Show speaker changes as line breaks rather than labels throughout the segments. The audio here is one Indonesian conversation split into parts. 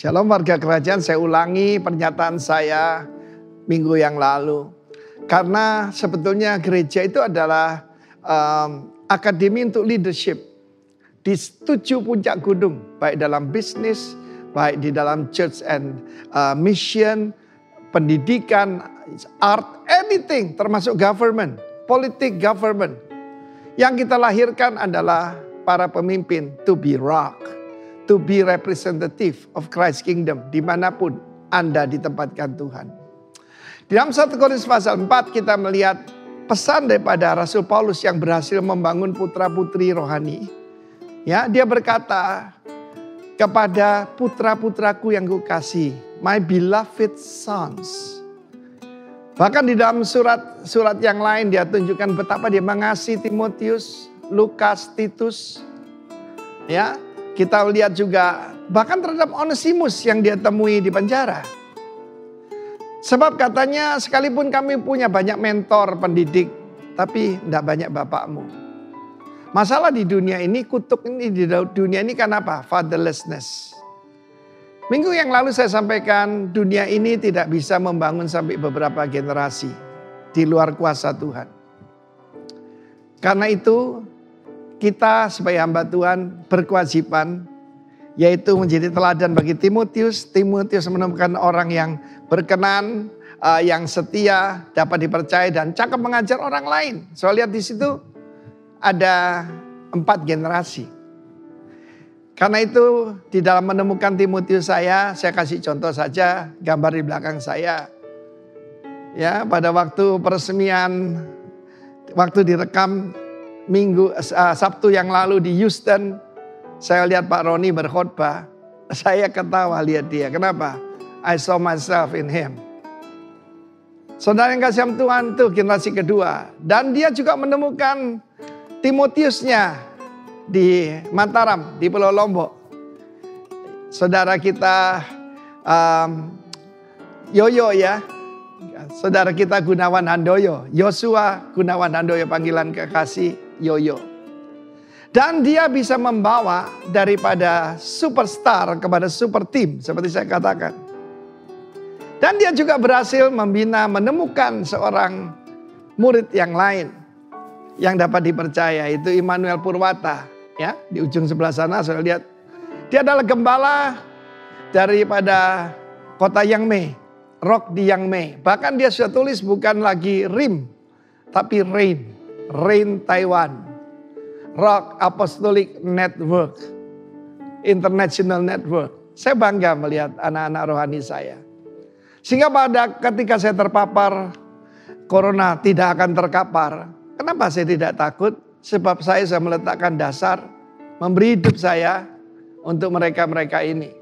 Shalom warga kerajaan, saya ulangi pernyataan saya minggu yang lalu. Karena sebetulnya gereja itu adalah akademi untuk leadership. Di 7 puncak gunung, baik dalam bisnis, baik di dalam church and mission, pendidikan, art, anything, termasuk government, politik government. Yang kita lahirkan adalah para pemimpin to be rock, to be representative of Christ's kingdom dimanapun Anda ditempatkan Tuhan. Di dalam 1 Korintus pasal 4 kita melihat pesan daripada Rasul Paulus yang berhasil membangun putra-putri rohani. Ya, dia berkata kepada putra-putraku yang kukasihi, my beloved sons. Bahkan di dalam surat yang lain dia tunjukkan betapa dia mengasihi Timotius, Lukas, Titus. Ya, kita lihat juga bahkan terhadap Onesimus yang dia temui di penjara. Sebab katanya sekalipun kami punya banyak mentor pendidik, tapi tidak banyak bapakmu. Masalah di dunia ini, kutuk ini di dunia ini kan apa? Fatherlessness. Minggu yang lalu saya sampaikan dunia ini tidak bisa membangun sampai beberapa generasi di luar kuasa Tuhan. Karena itu kita sebagai hamba Tuhan berkewajiban yaitu menjadi teladan bagi Timotius. Timotius menemukan orang yang berkenan, yang setia, dapat dipercaya dan cakap mengajar orang lain. Soal lihat di situ ada 4 generasi. Karena itu di dalam menemukan Timotius saya kasih contoh saja gambar di belakang saya. Ya, pada waktu peresmian, waktu direkam Sabtu yang lalu di Houston, saya lihat Pak Roni berkhotbah, saya ketawa lihat dia. Kenapa? I saw myself in him. Saudara yang kasih Tuhan itu generasi kedua. Dan dia juga menemukan Timotiusnya di Mataram, di Pulau Lombok. Saudara kita Yoyo ya. Saudara kita Gunawan Handoyo. Yosua Gunawan Handoyo, panggilan kekasih Yoyo. Dan dia bisa membawa daripada superstar kepada super team seperti saya katakan. Dan dia juga berhasil membina, menemukan seorang murid yang lain yang dapat dipercaya, itu Immanuel Purwata. Ya, di ujung sebelah sana saya lihat dia adalah gembala daripada kota Yangmei, rock di Yangmei. Bahkan dia sudah tulis bukan lagi RIM tapi Rain Taiwan, Rock Apostolic Network, International Network. Saya bangga melihat anak-anak rohani saya. Sehingga ketika saya terpapar corona tidak akan terkapar. Kenapa saya tidak takut? Sebab saya sudah meletakkan dasar, memberi hidup saya untuk mereka-mereka ini.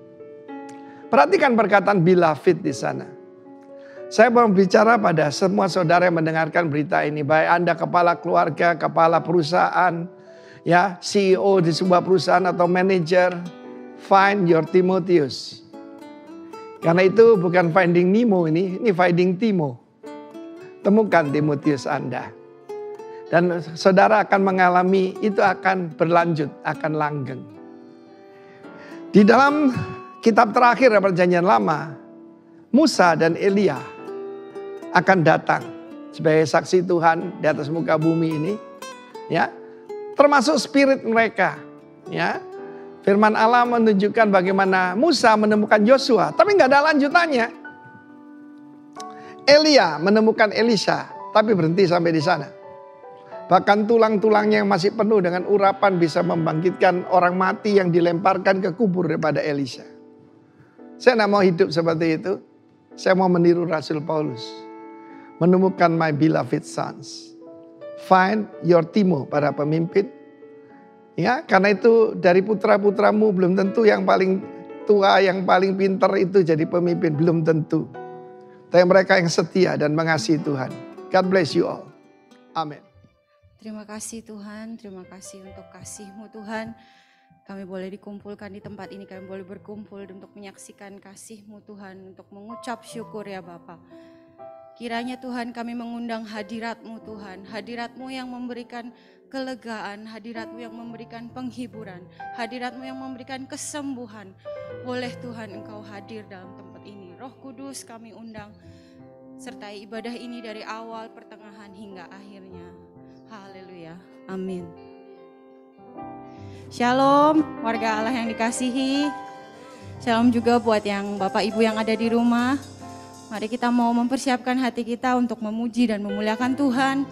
Perhatikan perkataan beloved di sana. Saya mau bicara pada semua saudara yang mendengarkan berita ini. Baik Anda kepala keluarga, kepala perusahaan, ya CEO di sebuah perusahaan atau manajer. Find your Timotius. Karena itu bukan finding Nemo ini finding Timo. Temukan Timotius Anda. Dan saudara akan mengalami itu akan berlanjut, akan langgeng. Di dalam kitab terakhir perjanjian lama, Musa dan Elia akan datang sebagai saksi Tuhan di atas muka bumi ini. Ya, termasuk spirit mereka. Ya, firman Allah menunjukkan bagaimana Musa menemukan Yosua, tapi nggak ada lanjutannya. Elia menemukan Elisa, tapi berhenti sampai di sana. Bahkan tulang-tulangnya yang masih penuh dengan urapan bisa membangkitkan orang mati yang dilemparkan ke kubur daripada Elisa. Saya tidak mau hidup seperti itu. Saya mau meniru Rasul Paulus. Menemukan my beloved sons. Find your Timo, para pemimpin. Ya, karena itu dari putra-putramu belum tentu yang paling tua, yang paling pintar itu jadi pemimpin. Belum tentu. Tapi mereka yang setia dan mengasihi Tuhan. God bless you all. Amin.
Terima kasih Tuhan, terima kasih untuk kasih-Mu Tuhan. Kami boleh dikumpulkan di tempat ini, kami boleh berkumpul untuk menyaksikan kasih-Mu Tuhan, untuk mengucap syukur ya Bapa. Kiranya Tuhan kami mengundang hadirat-Mu Tuhan, hadirat-Mu yang memberikan kelegaan, hadirat-Mu yang memberikan penghiburan, hadirat-Mu yang memberikan kesembuhan. boleh Tuhan Engkau hadir dalam tempat ini. Roh Kudus kami undang, sertai ibadah ini dari awal, pertengahan hingga akhirnya. Haleluya, amin. Shalom warga Allah yang dikasihi. Shalom juga buat yang Bapak Ibu yang ada di rumah. Mari kita mau mempersiapkan hati kita untuk memuji dan memuliakan Tuhan.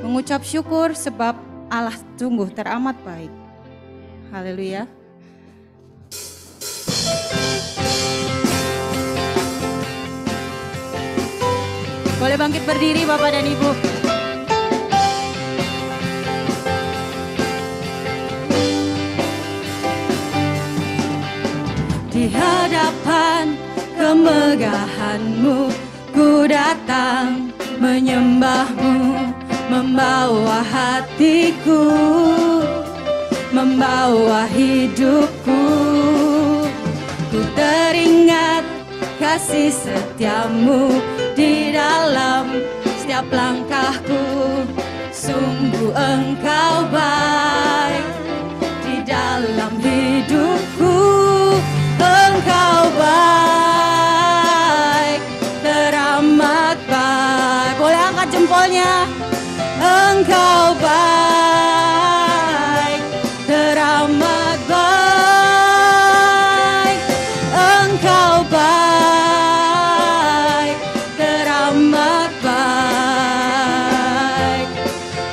Mengucap syukur sebab Allah sungguh teramat baik. Haleluya. Boleh bangkit berdiri Bapak dan Ibu. Di hadapan kemegahan-Mu ku datang menyembah-Mu, membawa hatiku, membawa hidupku. Ku teringat kasih setia-Mu di dalam setiap langkahku. Sungguh Engkau baik di dalam hidupku. Engkau baik, teramat baik. Boleh angkat jempolnya. Engkau baik, teramat baik. Engkau baik, teramat baik.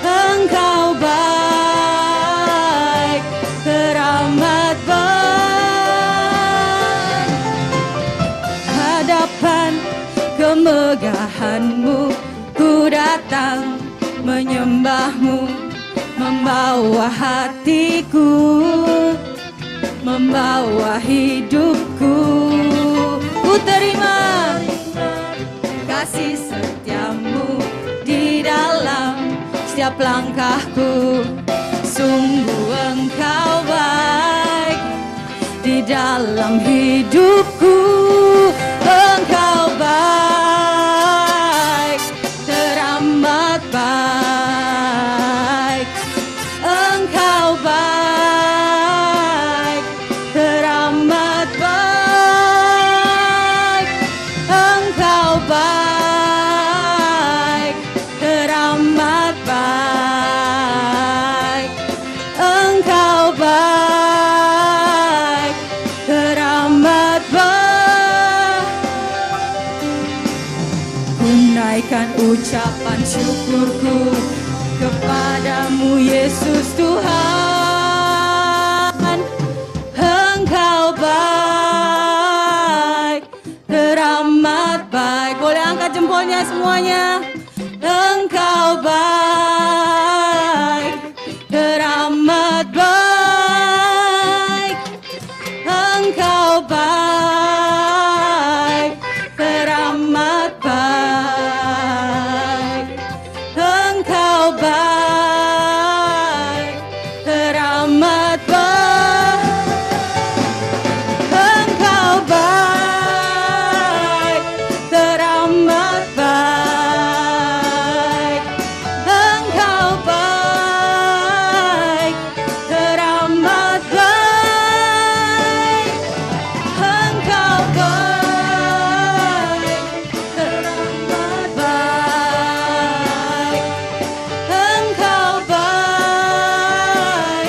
Engkau baik, teramat baik. Kemegahan-Mu ku datang menyembah-Mu, membawa hatiku, membawa hidupku. Ku terima kasih setia-Mu di dalam setiap langkahku. Sungguh Engkau baik di dalam hidupku. Engkau baik, teramat baik. Engkau baik, teramat baik. Engkau baik, teramat baik. Engkau baik, teramat baik. Naikkan ucapan syukurku kepadamu Yesus Tuhan. Engkau baik, teramat baik. Boleh angkat jempolnya semuanya. Engkau baik, teramat baik. Engkau baik, teramat baik. Engkau baik, teramat baik. Engkau baik, teramat baik. Engkau baik, teramat baik. Engkau baik, teramat baik. Engkau baik,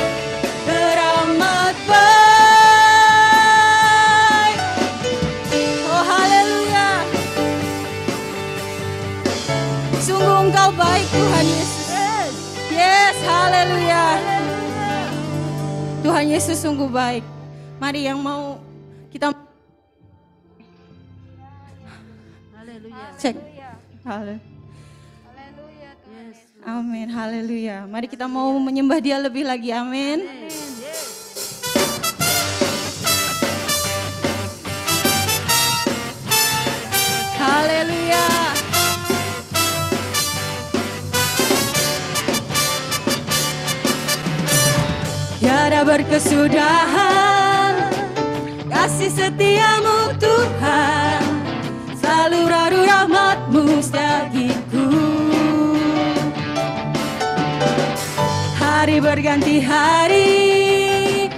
teramat baik. Oh haleluya. Sungguh Engkau baik Tuhan Yesus. Yes, haleluya. Tuhan Yesus sungguh baik. Mari yang mau kita cek. Haleluya. Amin, haleluya. Mari kita mau menyembah Dia lebih lagi, amin. Haleluya. Tiada berkesudahan kasih setia-Mu Tuhan, selalu rahmat-Mu setiaku. Hari berganti hari,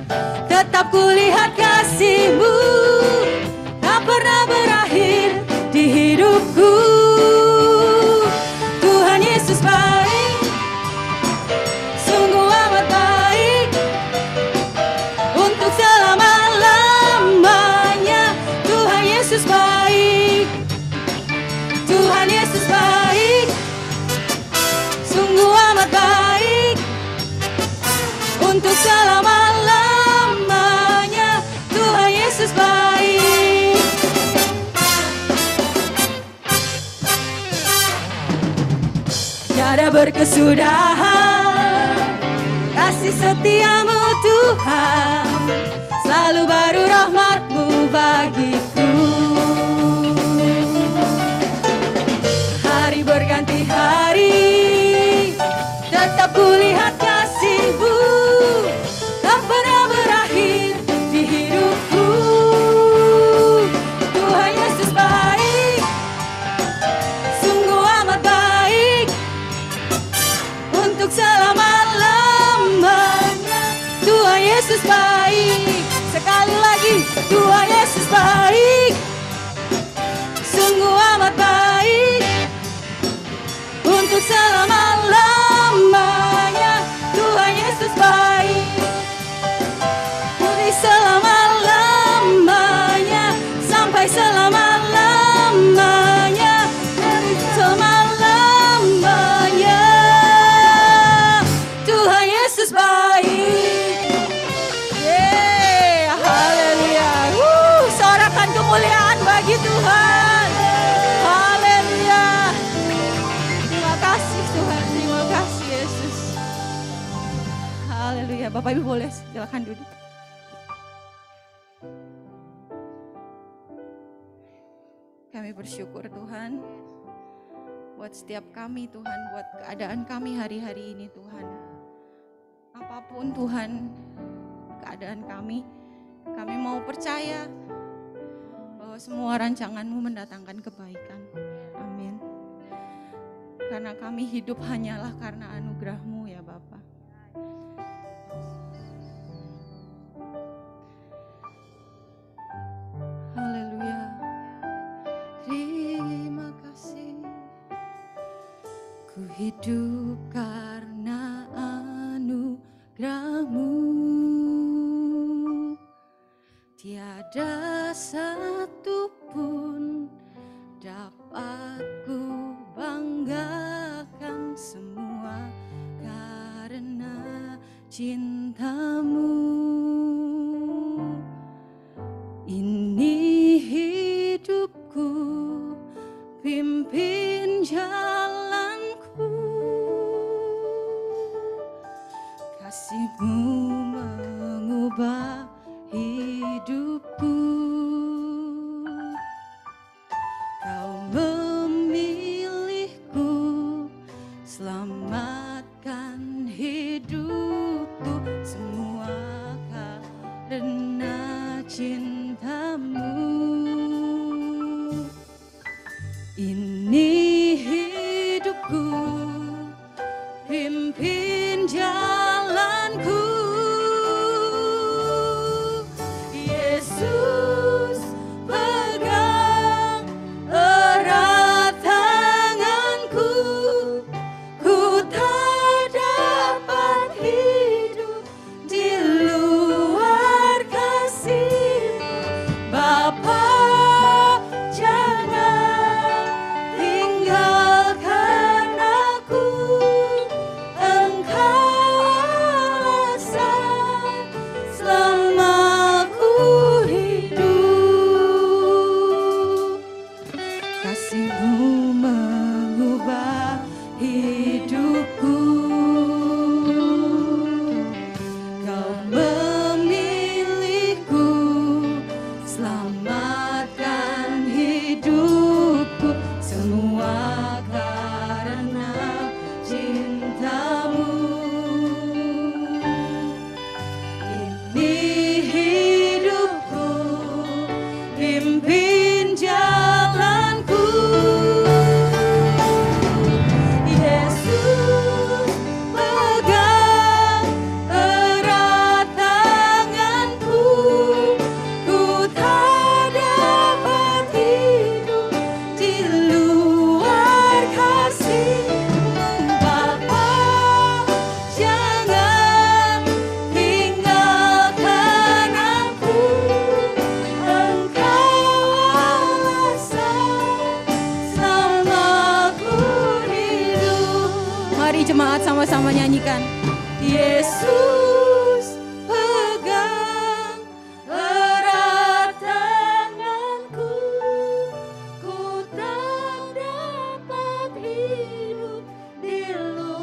tetap kulihat kasih-Mu. berkesudahan. Kasih setiamu Tuhan, selalu baru rahmat-Mu bagiku. Hari berganti hari, tetap kulihat kasih-Mu, tak pernah berakhir di hidupku. Tuhan Yesus baik, sungguh amat baik, untuk selama-lamanya. Tuhan Yesus baik, sekali lagi, Tuhan Yesus baik, sungguh amat baik, untuk selama-lamanya. Tuhan Yesus baik, dari selama-lamanya sampai selama-lamanya, dari selama-lamanya. Tuhan Yesus baik. Yeay, haleluya. Sorakan kemuliaan bagi Tuhan. Haleluya. Terima kasih Tuhan, terima kasih Yesus. Haleluya. Bapak Ibu boleh silakan duduk. Kami bersyukur Tuhan buat setiap kami Tuhan, buat keadaan kami hari-hari ini Tuhan. Apapun Tuhan keadaan kami mau percaya bahwa semua rancangan-Mu mendatangkan kebaikan. Amin. Karena kami hidup hanyalah karena anugerah-Mu ya Bapa. Haleluya. Terima kasih. Ku hidup karena anugerah-Mu. Tiada satu pun dapat ku banggakan, semua karena cinta-Mu. Ini hidupku, pimpin jalanku. Kasih-Mu mengubah hidupku. Kau memilihku, selamatkan hidupku, semua karena cinta-Mu. Ini hidupku, pimpin jalanku. Yesus, pegang erat tanganku. Ku tak dapat hidup di luar kasih-Mu. Bapa, jangan tinggalkan aku. Engkau alasan selama ku hidup. Kasih-Mu mengubah hidupku. Kau memilihku, selamatkan hidupku, semua karena cinta-Mu. Ini hidupku, pimpin jalanku. Yesus, pegang erat tanganku. Ku tak dapat hidup di luar kasih-Mu. Bapa, jangan tinggalkan aku. Engkau alasan selama ku hidup. Mari jemaat sama-sama nyanyikan. Yesus, pegang erat tanganku. Ku tak dapat hidup di luar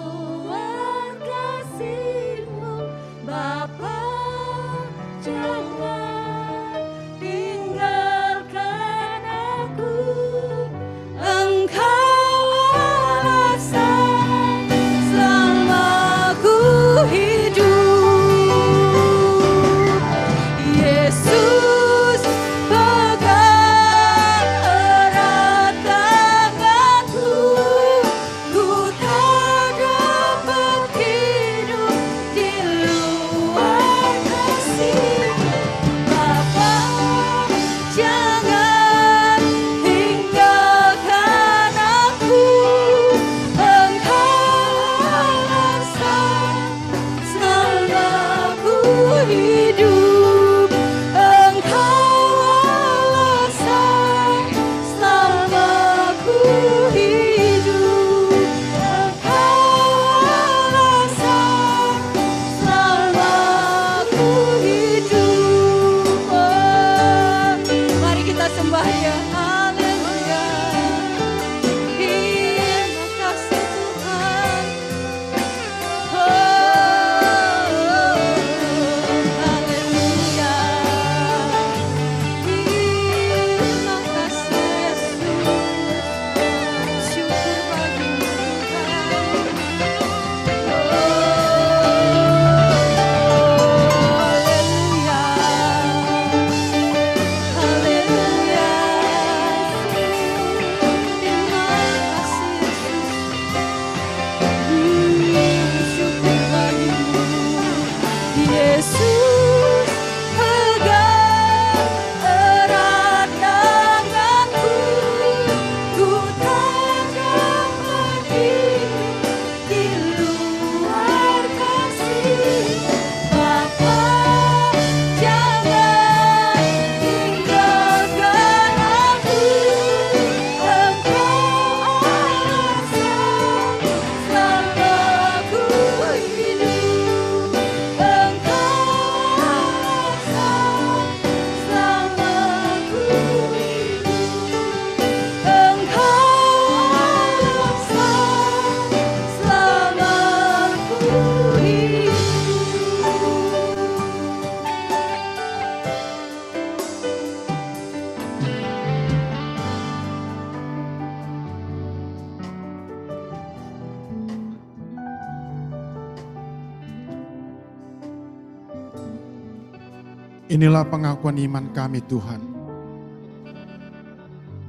Inilah pengakuan iman kami Tuhan.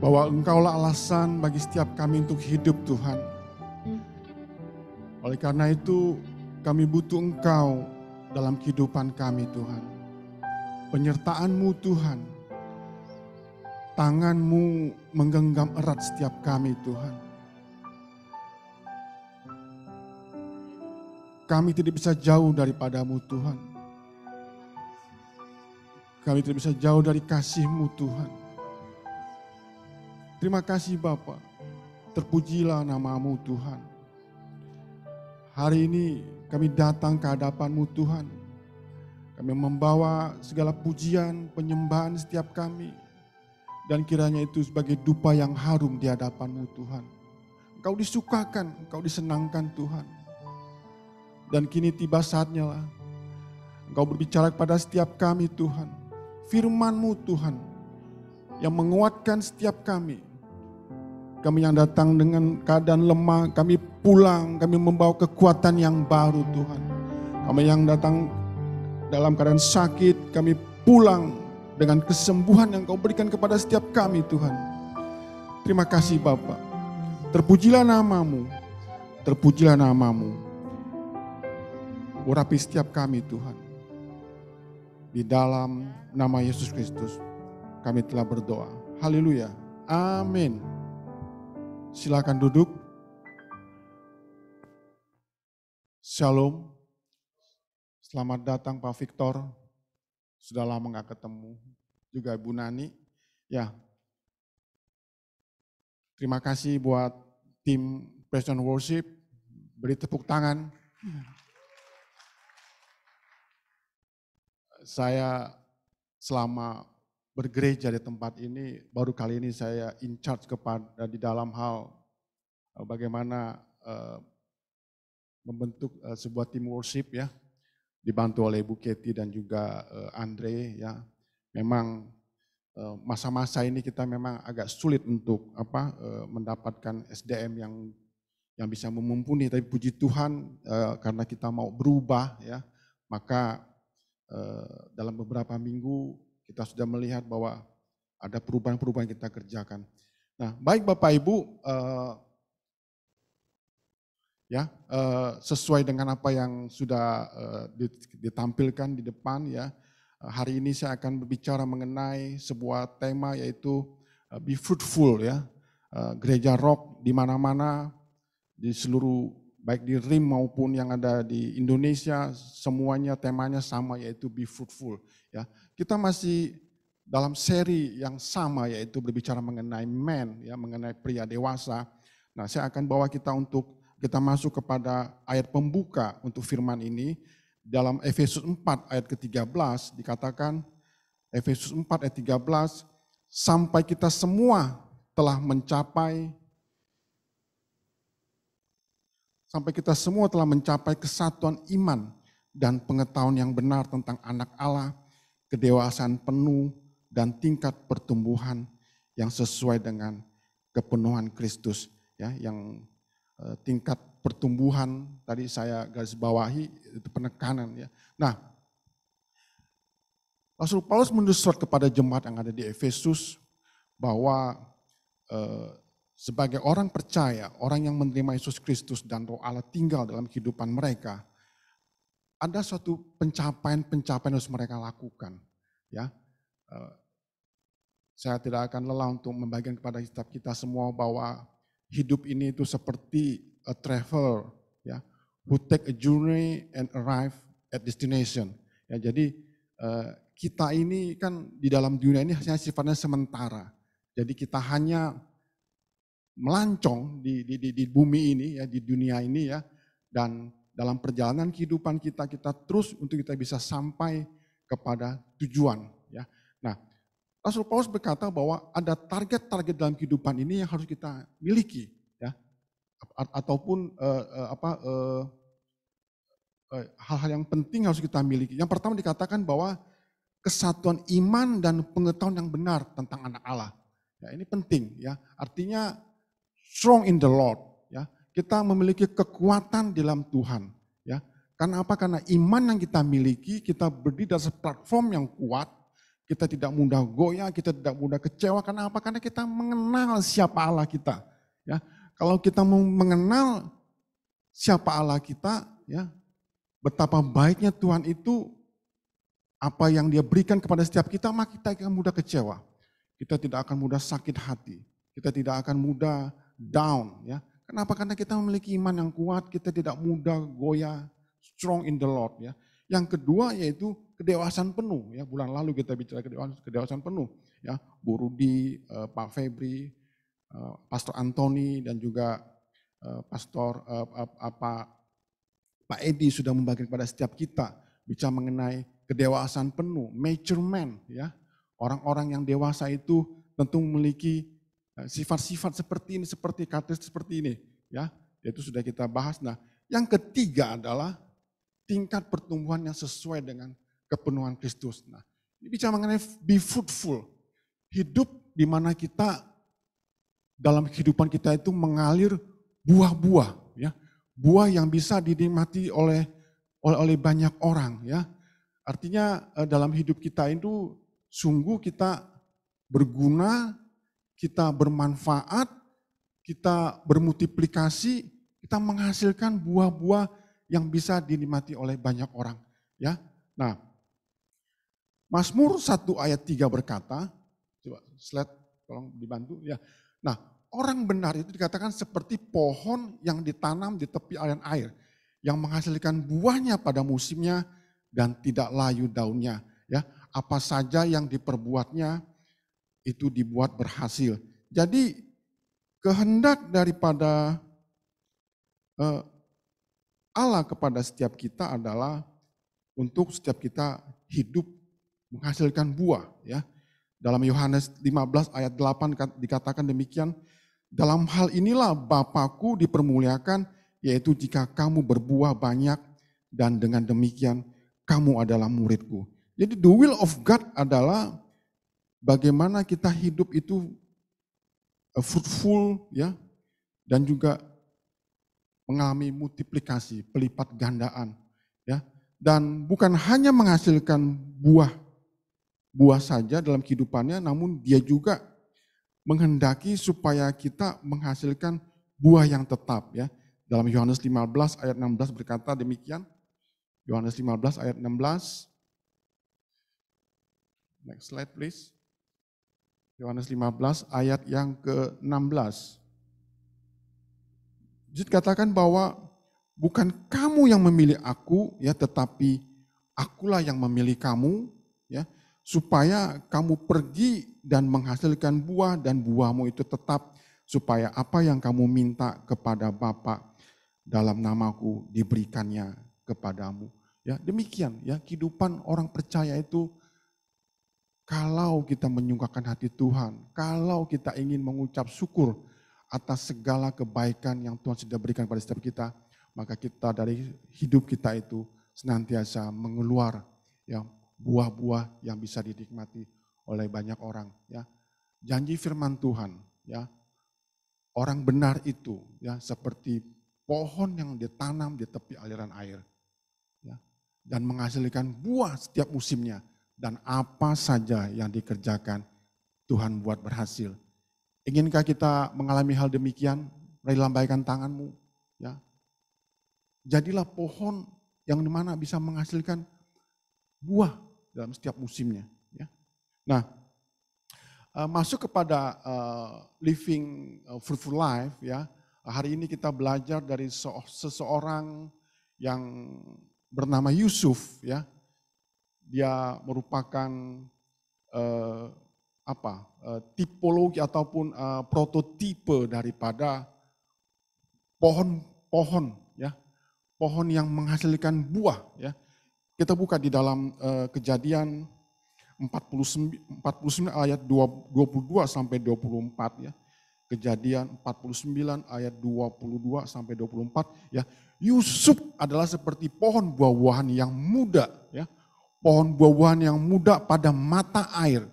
Bahwa Engkaulah alasan bagi setiap kami untuk hidup Tuhan. Oleh karena itu kami butuh Engkau dalam kehidupan kami Tuhan. Penyertaan-Mu Tuhan. Tangan-Mu menggenggam erat setiap kami Tuhan. Kami tidak bisa jauh daripada-Mu Tuhan. Kami tidak bisa jauh dari kasih-Mu Tuhan. Terima kasih Bapa. Terpujilah nama-Mu Tuhan. Hari ini kami datang ke hadapan-Mu Tuhan. Kami membawa segala pujian, penyembahan setiap kami. Dan kiranya itu sebagai dupa yang harum di hadapan-Mu Tuhan. Engkau disukakan, Engkau disenangkan Tuhan. Dan kini tiba saatnya lah Engkau berbicara kepada setiap kami Tuhan. Firman-Mu Tuhan yang menguatkan setiap kami. Kami yang datang dengan keadaan lemah, kami pulang, kami membawa kekuatan yang baru Tuhan. Kami yang datang dalam keadaan sakit, kami pulang dengan kesembuhan yang Kau berikan kepada setiap kami Tuhan. Terima kasih Bapa. Terpujilah nama-Mu, terpujilah nama-Mu. Urapi setiap kami Tuhan. Di dalam nama Yesus Kristus kami telah berdoa. Haleluya. Amin. Silakan duduk. Shalom. Selamat datang Pak Victor. Sudah lama gak ketemu. Juga Ibu Nani. Ya. Terima kasih buat tim Praise and Worship. Beri tepuk tangan. Saya selama bergereja di tempat ini, baru kali ini saya in charge kepada di dalam hal bagaimana membentuk sebuah tim worship ya, dibantu oleh Bu Keti dan juga Andre ya. Memang masa-masa ini kita memang agak sulit untuk mendapatkan SDM yang bisa memumpuni, tapi puji Tuhan karena kita mau berubah ya, maka dalam beberapa minggu kita sudah melihat bahwa ada perubahan-perubahan yang kita kerjakan. Nah, baik Bapak Ibu, sesuai dengan apa yang sudah ditampilkan di depan ya. Hari ini saya akan berbicara mengenai sebuah tema yaitu be fruitful ya. Gereja Rock di mana-mana di seluruh baik di RIM maupun yang ada di Indonesia, semuanya temanya sama yaitu be fruitful ya. Kita masih dalam seri yang sama yaitu berbicara mengenai men ya, mengenai pria dewasa. Nah, saya akan bawa kita untuk kita masuk kepada ayat pembuka untuk firman ini. Dalam Efesus 4 ayat ke-13 dikatakan, Efesus 4 ayat 13, sampai kita semua telah mencapai kesatuan iman dan pengetahuan yang benar tentang anak Allah, kedewasaan penuh dan tingkat pertumbuhan yang sesuai dengan kepenuhan Kristus ya, yang tingkat pertumbuhan tadi saya garis bawahi itu penekanan ya. Nah, Rasul Paulus menulis surat kepada jemaat yang ada di Efesus bahwa sebagai orang percaya, orang yang menerima Yesus Kristus dan Roh Allah tinggal dalam kehidupan mereka, ada suatu pencapaian-pencapaian yang harus mereka lakukan. Ya, saya tidak akan lelah untuk membagikan kepada kita semua bahwa hidup ini itu seperti a traveler, ya, who take a journey and arrive at destination. Ya, jadi kita ini kan di dalam dunia ini hanya sifatnya sementara. Jadi kita hanya melancong di bumi ini ya, di dunia ini ya, dan dalam perjalanan kehidupan kita terus untuk kita bisa sampai kepada tujuan ya. Nah, Rasul Paulus berkata bahwa ada target-target dalam kehidupan ini yang harus kita miliki ya, ataupun hal-hal yang penting harus kita miliki. Yang pertama dikatakan bahwa kesatuan iman dan pengetahuan yang benar tentang anak Allah. Ya, ini penting ya. Artinya strong in the Lord ya. Kita memiliki kekuatan dalam Tuhan ya. Karena apa? Karena iman yang kita miliki, kita berdiri di atas platform yang kuat, kita tidak mudah goyah, kita tidak mudah kecewa. Karena apa? Karena kita mengenal siapa Allah kita. Ya, kalau kita mengenal siapa Allah kita, ya, betapa baiknya Tuhan itu, apa yang Dia berikan kepada setiap kita, maka kita akan mudah kecewa. Kita tidak akan mudah sakit hati, kita tidak akan mudah down. Ya, kenapa? Karena kita memiliki iman yang kuat, kita tidak mudah goyah. Strong in the Lord, ya. Yang kedua yaitu kedewasaan penuh, ya. Bulan lalu kita bicara kedewasaan penuh, ya. Bu Rudi, Pak Febri, Pastor Anthony dan juga Pastor Pak Edi sudah membagikan kepada setiap kita bicara mengenai kedewasaan penuh, mature man, ya. Orang-orang yang dewasa itu tentu memiliki sifat-sifat seperti ini, seperti karakteristik seperti ini, ya. Itu sudah kita bahas. Nah, yang ketiga adalah tingkat pertumbuhan yang sesuai dengan kepenuhan Kristus. Nah, ini bicara mengenai be fruitful. Hidup di mana kita dalam kehidupan kita itu mengalir buah-buah, ya. Buah yang bisa dinikmati oleh banyak orang, ya. Artinya dalam hidup kita itu sungguh kita berguna, kita bermanfaat, kita bermultiplikasi, kita menghasilkan buah-buah yang bisa dinikmati oleh banyak orang, ya. Nah, Mazmur 1 ayat 3 berkata, coba slide tolong dibantu, ya. Nah, orang benar itu dikatakan seperti pohon yang ditanam di tepi aliran air, yang menghasilkan buahnya pada musimnya dan tidak layu daunnya, ya. Apa saja yang diperbuatnya itu dibuat berhasil. Jadi kehendak daripada Allah kepada setiap kita adalah untuk setiap kita hidup menghasilkan buah, ya. Dalam Yohanes 15 ayat 8 dikatakan demikian, dalam hal inilah Bapa-Ku dipermuliakan, yaitu jika kamu berbuah banyak dan dengan demikian kamu adalah murid-Ku. Jadi the will of God adalah bagaimana kita hidup itu fruitful, ya, dan juga mengalami multiplikasi, pelipat gandaan, ya. Dan bukan hanya menghasilkan buah saja dalam kehidupannya, namun Dia juga menghendaki supaya kita menghasilkan buah yang tetap, ya. Dalam Yohanes 15 ayat 16 berkata demikian. Yohanes 15 ayat 16. Next slide please. Yohanes 15 ayat yang ke-16. Dikatakan bahwa bukan kamu yang memilih aku, ya, tetapi akulah yang memilih kamu, ya, supaya kamu pergi dan menghasilkan buah dan buahmu itu tetap, supaya apa yang kamu minta kepada Bapa dalam namaku diberikannya kepadamu. Ya, demikian, ya, kehidupan orang percaya itu, kalau kita menyukakan hati Tuhan, kalau kita ingin mengucap syukur atas segala kebaikan yang Tuhan sudah berikan pada setiap kita, maka kita dari hidup kita itu senantiasa mengeluar, ya, buah-buah yang bisa dinikmati oleh banyak orang, ya. Janji firman Tuhan, ya, orang benar itu, ya, seperti pohon yang ditanam di tepi aliran air, ya, dan menghasilkan buah setiap musimnya, dan apa saja yang dikerjakan Tuhan buat berhasil. Inginkah kita mengalami hal demikian? Mari lambaikan tanganmu, ya. Jadilah pohon yang dimana bisa menghasilkan buah dalam setiap musimnya, ya. Nah, masuk kepada living fruitful life, ya. Hari ini kita belajar dari seseorang yang bernama Yusuf, ya. Dia merupakan tipologi ataupun prototipe daripada pohon, ya, pohon yang menghasilkan buah, ya. Kita buka di dalam Kejadian 49 ayat 22 sampai 24, ya. Kejadian 49 ayat 22 sampai 24, ya. Yusuf adalah seperti pohon buah-buahan yang muda, ya. Pohon buah-buahan yang muda pada mata air.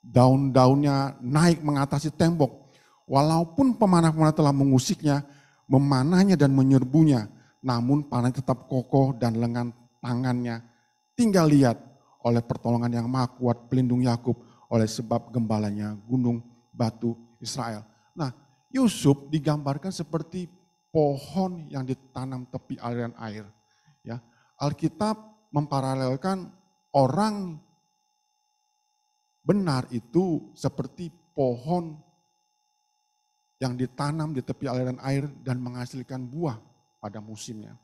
Daun-daunnya naik mengatasi tembok. Walaupun pemanah-pemanah telah mengusiknya, memanahnya dan menyerbunya, namun panahnya tetap kokoh dan lengan tangannya tinggal lihat oleh pertolongan yang maha kuat pelindung Yakub oleh sebab gembalanya gunung batu Israel. Nah, Yusuf digambarkan seperti pohon yang ditanam tepi aliran air. Ya, Alkitab memparalelkan orang benar itu seperti pohon yang ditanam di tepi aliran air dan menghasilkan buah pada musimnya.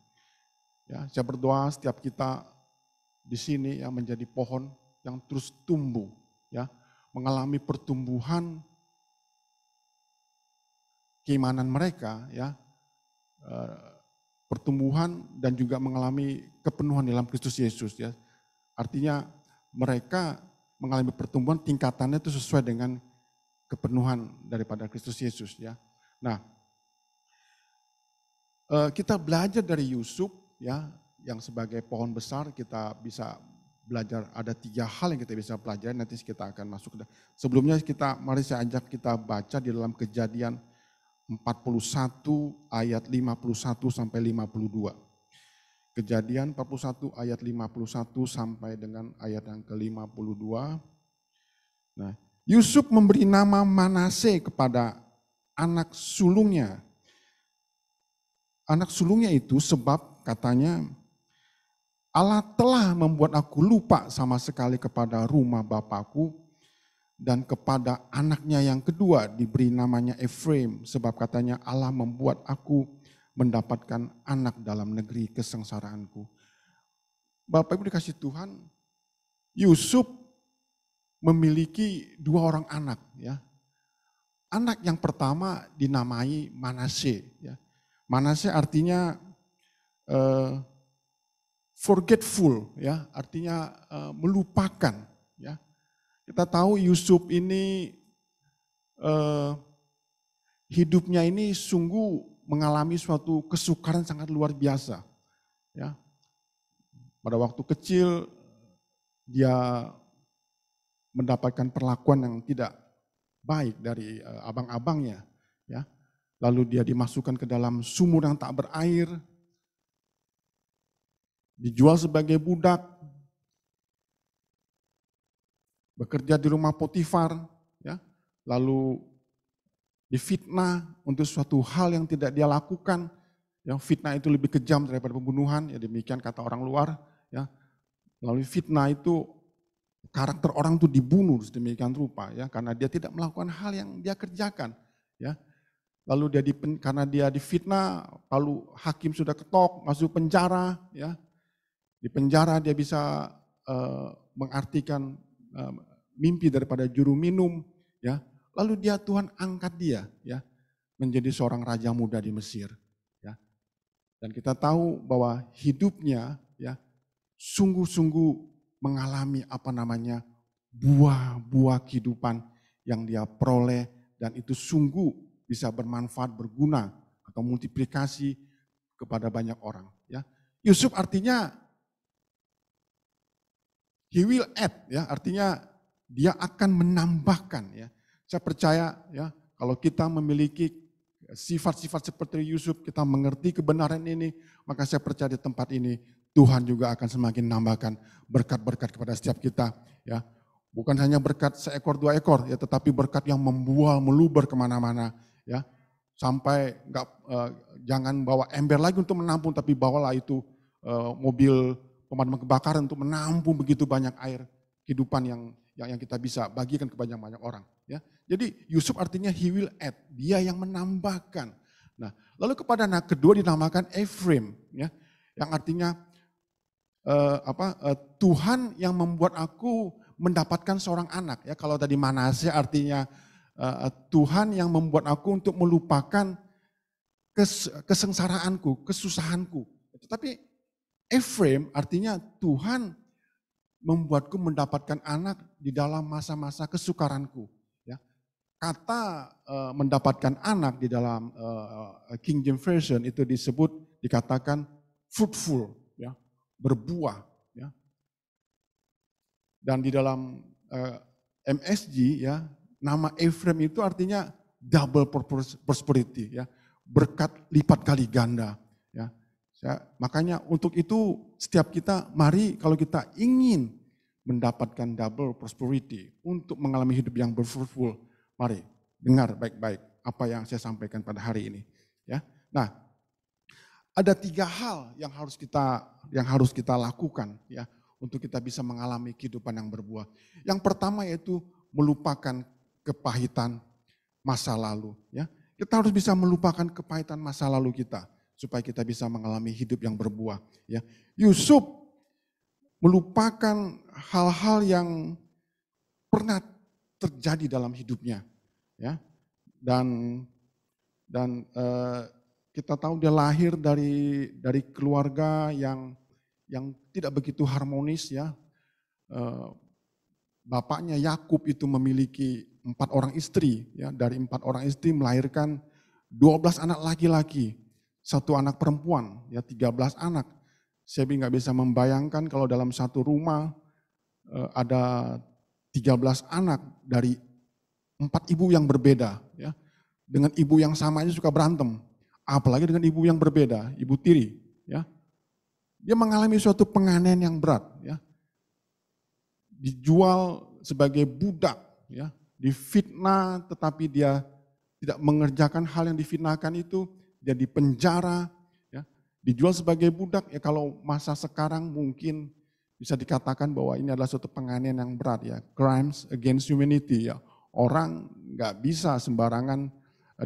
Ya, saya berdoa setiap kita di sini yang menjadi pohon yang terus tumbuh, ya, mengalami pertumbuhan keimanan mereka, ya, pertumbuhan dan juga mengalami kepenuhan dalam Kristus Yesus, ya. Artinya mereka mengalami pertumbuhan tingkatannya itu sesuai dengan kepenuhan daripada Kristus Yesus, ya. Nah, kita belajar dari Yusuf, ya, yang sebagai pohon besar kita bisa belajar ada 3 hal yang kita bisa pelajari, nanti kita akan masuk. Sebelumnya mari saya ajak kita baca di dalam Kejadian 41 ayat 51 sampai 52. Kejadian 41 ayat 51 sampai dengan ayat yang ke-52. Nah, Yusuf memberi nama Manase kepada anak sulungnya. Anak sulungnya itu sebab katanya Allah telah membuat aku lupa sama sekali kepada rumah bapakku dan kepada anaknya yang kedua diberi namanya Efraim sebab katanya Allah membuat aku mendapatkan anak dalam negeri kesengsaraanku. Bapak Ibu dikasih Tuhan, Yusuf memiliki 2 orang anak, ya. Anak yang pertama dinamai Manase, ya. Manase artinya forgetful, ya, artinya melupakan, ya. Kita tahu Yusuf ini hidupnya ini sungguh mengalami suatu kesukaran sangat luar biasa, ya. Pada waktu kecil dia mendapatkan perlakuan yang tidak baik dari abang-abangnya, ya. Lalu dia dimasukkan ke dalam sumur yang tak berair, dijual sebagai budak, bekerja di rumah Potifar, ya, lalu difitnah untuk suatu hal yang tidak dia lakukan, ya, fitnah itu lebih kejam daripada pembunuhan, ya demikian kata orang luar, ya. Lalu fitnah itu karakter orang itu dibunuh sedemikian rupa, ya, karena dia tidak melakukan hal yang dia kerjakan, ya. Lalu karena dia difitnah, lalu hakim sudah ketok, masuk penjara, ya. Di penjara dia bisa mengartikan mimpi daripada juru minum, ya. Lalu Tuhan angkat dia, ya, menjadi seorang raja muda di Mesir, ya. Dan kita tahu bahwa hidupnya, ya, sungguh-sungguh mengalami buah-buah kehidupan yang dia peroleh dan itu sungguh bisa bermanfaat, berguna atau multiplikasi kepada banyak orang, ya. Yusuf artinya he will add, ya, artinya dia akan menambahkan, ya. Saya percaya, ya, kalau kita memiliki sifat-sifat seperti Yusuf, kita mengerti kebenaran ini, maka saya percaya di tempat ini Tuhan juga akan semakin menambahkan berkat-berkat kepada setiap kita, ya. Bukan hanya berkat seekor 2 ekor, ya, tetapi berkat yang membual, meluber kemana-mana, ya. Sampai jangan bawa ember lagi untuk menampung, tapi bawalah itu mobil pemadam kebakaran untuk menampung begitu banyak air kehidupan yang kita bisa bagikan ke banyak orang, ya. Jadi Yusuf artinya he will add, dia yang menambahkan. Nah, lalu kepada anak kedua dinamakan Efraim, ya, yang artinya Tuhan yang membuat aku mendapatkan seorang anak, ya. Kalau tadi Manase artinya Tuhan yang membuat aku untuk melupakan kesengsaraanku, kesusahanku. Tetapi Efraim artinya Tuhan membuatku mendapatkan anak di dalam masa-masa kesukaranku. Ya. Kata mendapatkan anak di dalam King James Version itu dikatakan fruitful, ya, berbuah. Ya. Dan di dalam MSG, ya, nama Efraim itu artinya double prosperity, ya, berkat lipat kali ganda. Ya. Makanya untuk itu setiap kita, mari kalau kita ingin mendapatkan double prosperity untuk mengalami hidup yang berfruitful, mari dengar baik-baik apa yang saya sampaikan pada hari ini. Ya, nah ada 3 hal yang harus kita lakukan ya untuk kita bisa mengalami kehidupan yang berbuah. Yang pertama yaitu melupakan kepahitan masa lalu. Ya, kita harus bisa melupakan kepahitan masa lalu kita supaya kita bisa mengalami hidup yang berbuah. Ya, Yusuf melupakan hal-hal yang pernah terjadi dalam hidupnya. Ya, dan kita tahu dia lahir dari keluarga yang tidak begitu harmonis ya. Bapaknya Yakub itu memiliki 4 orang istri ya, dari 4 orang istri melahirkan 12 anak laki-laki, 1 anak perempuan ya, 13 anak. Saya nggak bisa membayangkan kalau dalam satu rumah ada 13 anak dari 4 ibu yang berbeda ya. Dengan ibu yang sama aja suka berantem. Apalagi dengan ibu yang berbeda, ibu tiri, ya. Dia mengalami suatu penganiayaan yang berat, ya. Dijual sebagai budak, ya. Difitnah, tetapi dia tidak mengerjakan hal yang difitnahkan itu, dia dipenjara, ya. Dijual sebagai budak, ya kalau masa sekarang mungkin bisa dikatakan bahwa ini adalah suatu penganiayaan yang berat, ya. Crimes against humanity, ya. Orang nggak bisa sembarangan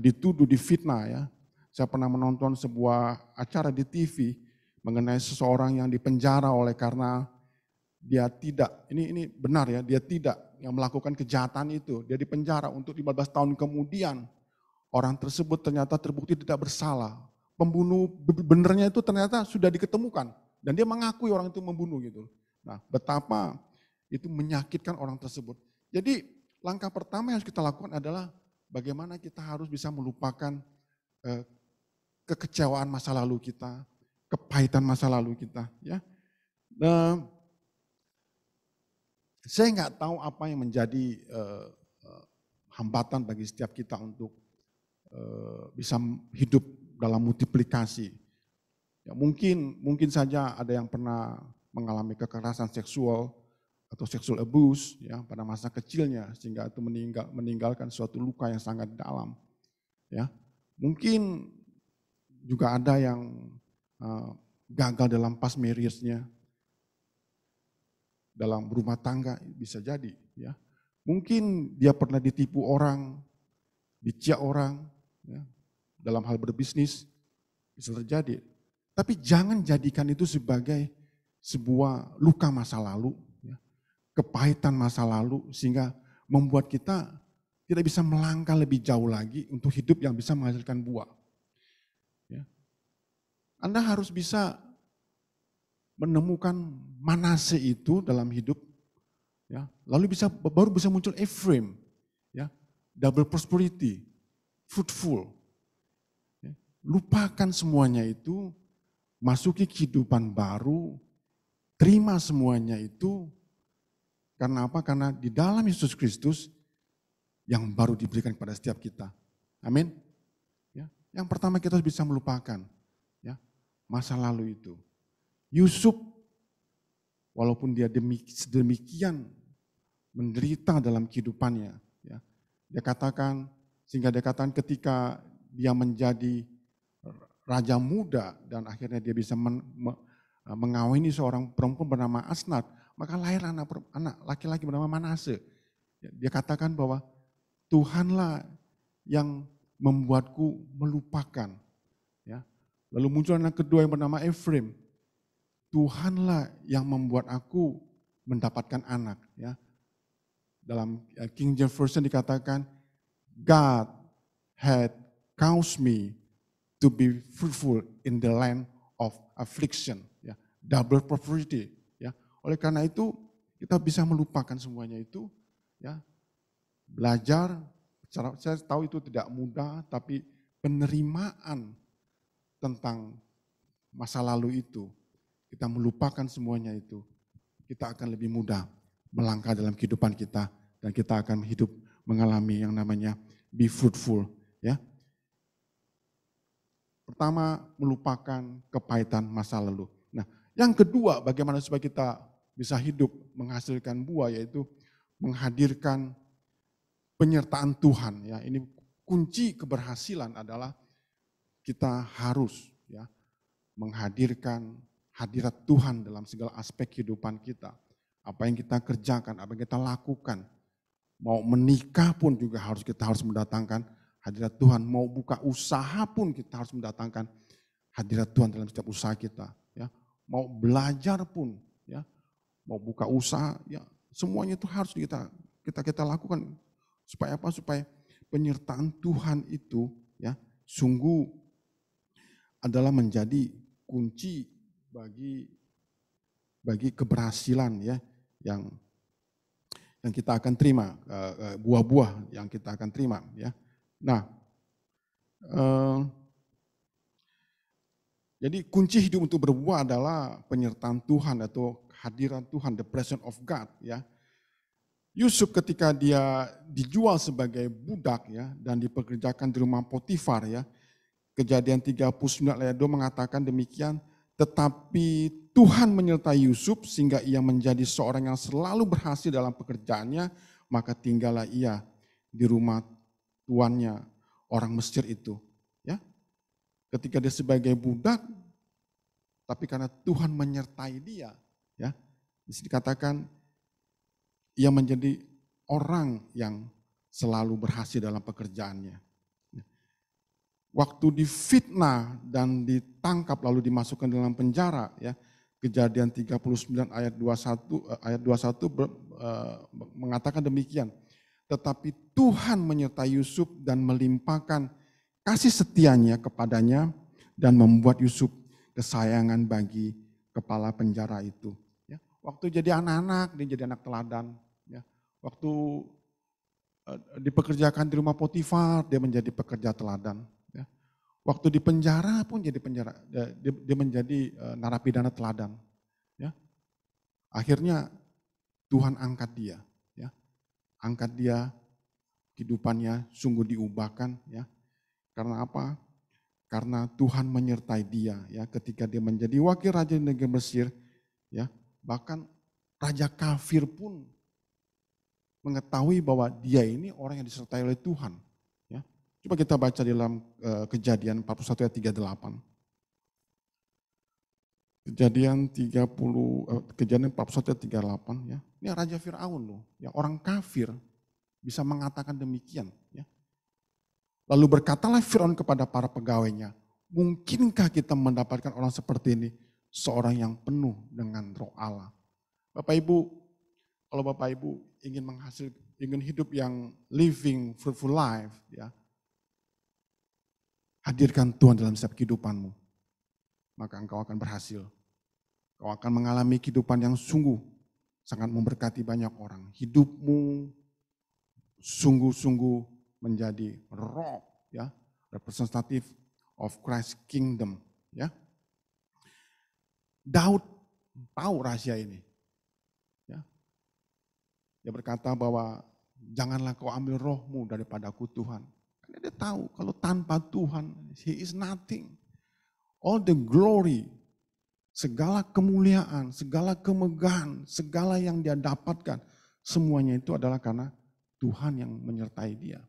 dituduh, difitnah, ya. Saya pernah menonton sebuah acara di TV mengenai seseorang yang dipenjara oleh karena dia tidak, ini benar ya, dia tidak yang melakukan kejahatan itu. Dia dipenjara untuk 15 tahun kemudian orang tersebut ternyata terbukti tidak bersalah. Pembunuh benernya itu ternyata sudah diketemukan dan dia mengakui orang itu membunuh gitu. Nah, betapa itu menyakitkan orang tersebut. Jadi langkah pertama yang harus kita lakukan adalah bagaimana kita harus bisa melupakan kekecewaan masa lalu kita, kepahitan masa lalu kita. Ya, saya nggak tahu apa yang menjadi hambatan bagi setiap kita untuk bisa hidup dalam multiplikasi. Ya, mungkin saja ada yang pernah mengalami kekerasan seksual atau sexual abuse ya pada masa kecilnya sehingga itu meninggalkan suatu luka yang sangat dalam. Ya, mungkin juga ada yang gagal dalam past marriage-nya, dalam rumah tangga bisa jadi. Ya, mungkin dia pernah ditipu orang, diciak orang, ya, dalam hal berbisnis bisa terjadi. Tapi jangan jadikan itu sebagai sebuah luka masa lalu, ya, kepahitan masa lalu sehingga membuat kita tidak bisa melangkah lebih jauh lagi untuk hidup yang bisa menghasilkan buah. Ya. Anda harus bisa menemukan Manase itu dalam hidup, ya. Lalu baru bisa muncul Ephraim, ya, double prosperity, fruitful. Ya. Lupakan semuanya itu, masuki kehidupan baru, terima semuanya itu. Karena apa? Karena di dalam Yesus Kristus yang baru diberikan kepada setiap kita. Amin. Ya. Yang pertama kita harus bisa melupakan ya masa lalu itu. Yusuf walaupun dia demikian menderita dalam kehidupannya, ya, dia katakan ketika dia menjadi raja muda dan akhirnya dia bisa mengawini seorang perempuan bernama Asnat, maka lahir anak laki-laki bernama Manase. Dia katakan bahwa Tuhanlah yang membuatku melupakan. Ya. Lalu muncul anak kedua yang bernama Ephraim. Tuhanlah yang membuat aku mendapatkan anak. Ya. Dalam King James Version dikatakan, God had caused me to be fruitful in the land of affliction. Ya. Double prosperity. Ya. Oleh karena itu kita bisa melupakan semuanya itu. Ya. Belajar, saya tahu itu tidak mudah, tapi penerimaan tentang masa lalu itu, kita melupakan semuanya itu, kita akan lebih mudah melangkah dalam kehidupan kita dan kita akan hidup mengalami yang namanya be fruitful. Ya. Pertama, melupakan kepahitan masa lalu. Nah, yang kedua, bagaimana supaya kita bisa hidup menghasilkan buah, yaitu menghadirkan penyertaan Tuhan. Ya, ini kunci keberhasilan adalah kita harus ya menghadirkan hadirat Tuhan dalam segala aspek kehidupan kita. Apa yang kita kerjakan, apa yang kita lakukan. Mau menikah pun juga kita harus mendatangkan hadirat Tuhan. Mau buka usaha pun kita harus mendatangkan hadirat Tuhan dalam setiap usaha kita. Ya. Mau belajar pun, ya, mau buka usaha, ya, semuanya itu harus kita lakukan. Supaya apa? Supaya penyertaan Tuhan itu ya sungguh adalah menjadi kunci bagi keberhasilan ya yang kita akan terima, buah-buah yang kita akan terima ya. Nah, jadi kunci hidup untuk berbuah adalah penyertaan Tuhan atau hadirat Tuhan, the presence of God ya. Yusuf ketika dia dijual sebagai budak ya dan dipekerjakan di rumah Potifar ya. Kejadian 39 ayat 2 mengatakan demikian, tetapi Tuhan menyertai Yusuf sehingga ia menjadi seorang yang selalu berhasil dalam pekerjaannya, maka tinggallah ia di rumah tuannya orang Mesir itu. Ya, ketika dia sebagai budak, tapi karena Tuhan menyertai dia, ya, di sini dikatakan ia menjadi orang yang selalu berhasil dalam pekerjaannya. Waktu difitnah dan ditangkap lalu dimasukkan dalam penjara, ya, Kejadian 39 ayat 21 mengatakan demikian. Tetapi Tuhan menyertai Yusuf dan melimpahkan kasih setianya kepadanya dan membuat Yusuf kesayangan bagi kepala penjara itu. Ya, waktu jadi anak-anak, dia jadi anak teladan. Ya, waktu dipekerjakan di rumah Potifar, dia menjadi pekerja teladan. Waktu di penjara pun dia menjadi narapidana teladan. Ya. Akhirnya Tuhan angkat dia. Ya. Angkat dia, kehidupannya sungguh diubahkan. Ya. Karena apa? Karena Tuhan menyertai dia. Ya. Ketika dia menjadi wakil raja di negeri Mesir, ya, bahkan raja kafir pun mengetahui bahwa dia ini orang yang disertai oleh Tuhan. Coba kita baca di dalam Kejadian 41 ayat 38. Kejadian 41 ayat 38 ya. Ini Raja Fir'aun loh, ya, orang kafir bisa mengatakan demikian ya. Lalu berkatalah Fir'aun kepada para pegawainya, mungkinkah kita mendapatkan orang seperti ini, seorang yang penuh dengan roh Allah. Bapak Ibu, kalau Bapak Ibu ingin hidup yang living fruitful life ya, hadirkan Tuhan dalam setiap kehidupanmu, maka engkau akan berhasil. Kau akan mengalami kehidupan yang sungguh sangat memberkati banyak orang. Hidupmu sungguh-sungguh menjadi roh, ya, representative of Christ Kingdom. Ya. Daud tahu rahasia ini. Ya. Dia berkata bahwa janganlah kau ambil rohmu daripadaku Tuhan. Dia tahu kalau tanpa Tuhan, he is nothing. All the glory, segala kemuliaan, segala kemegahan, segala yang dia dapatkan, semuanya itu adalah karena Tuhan yang menyertai dia.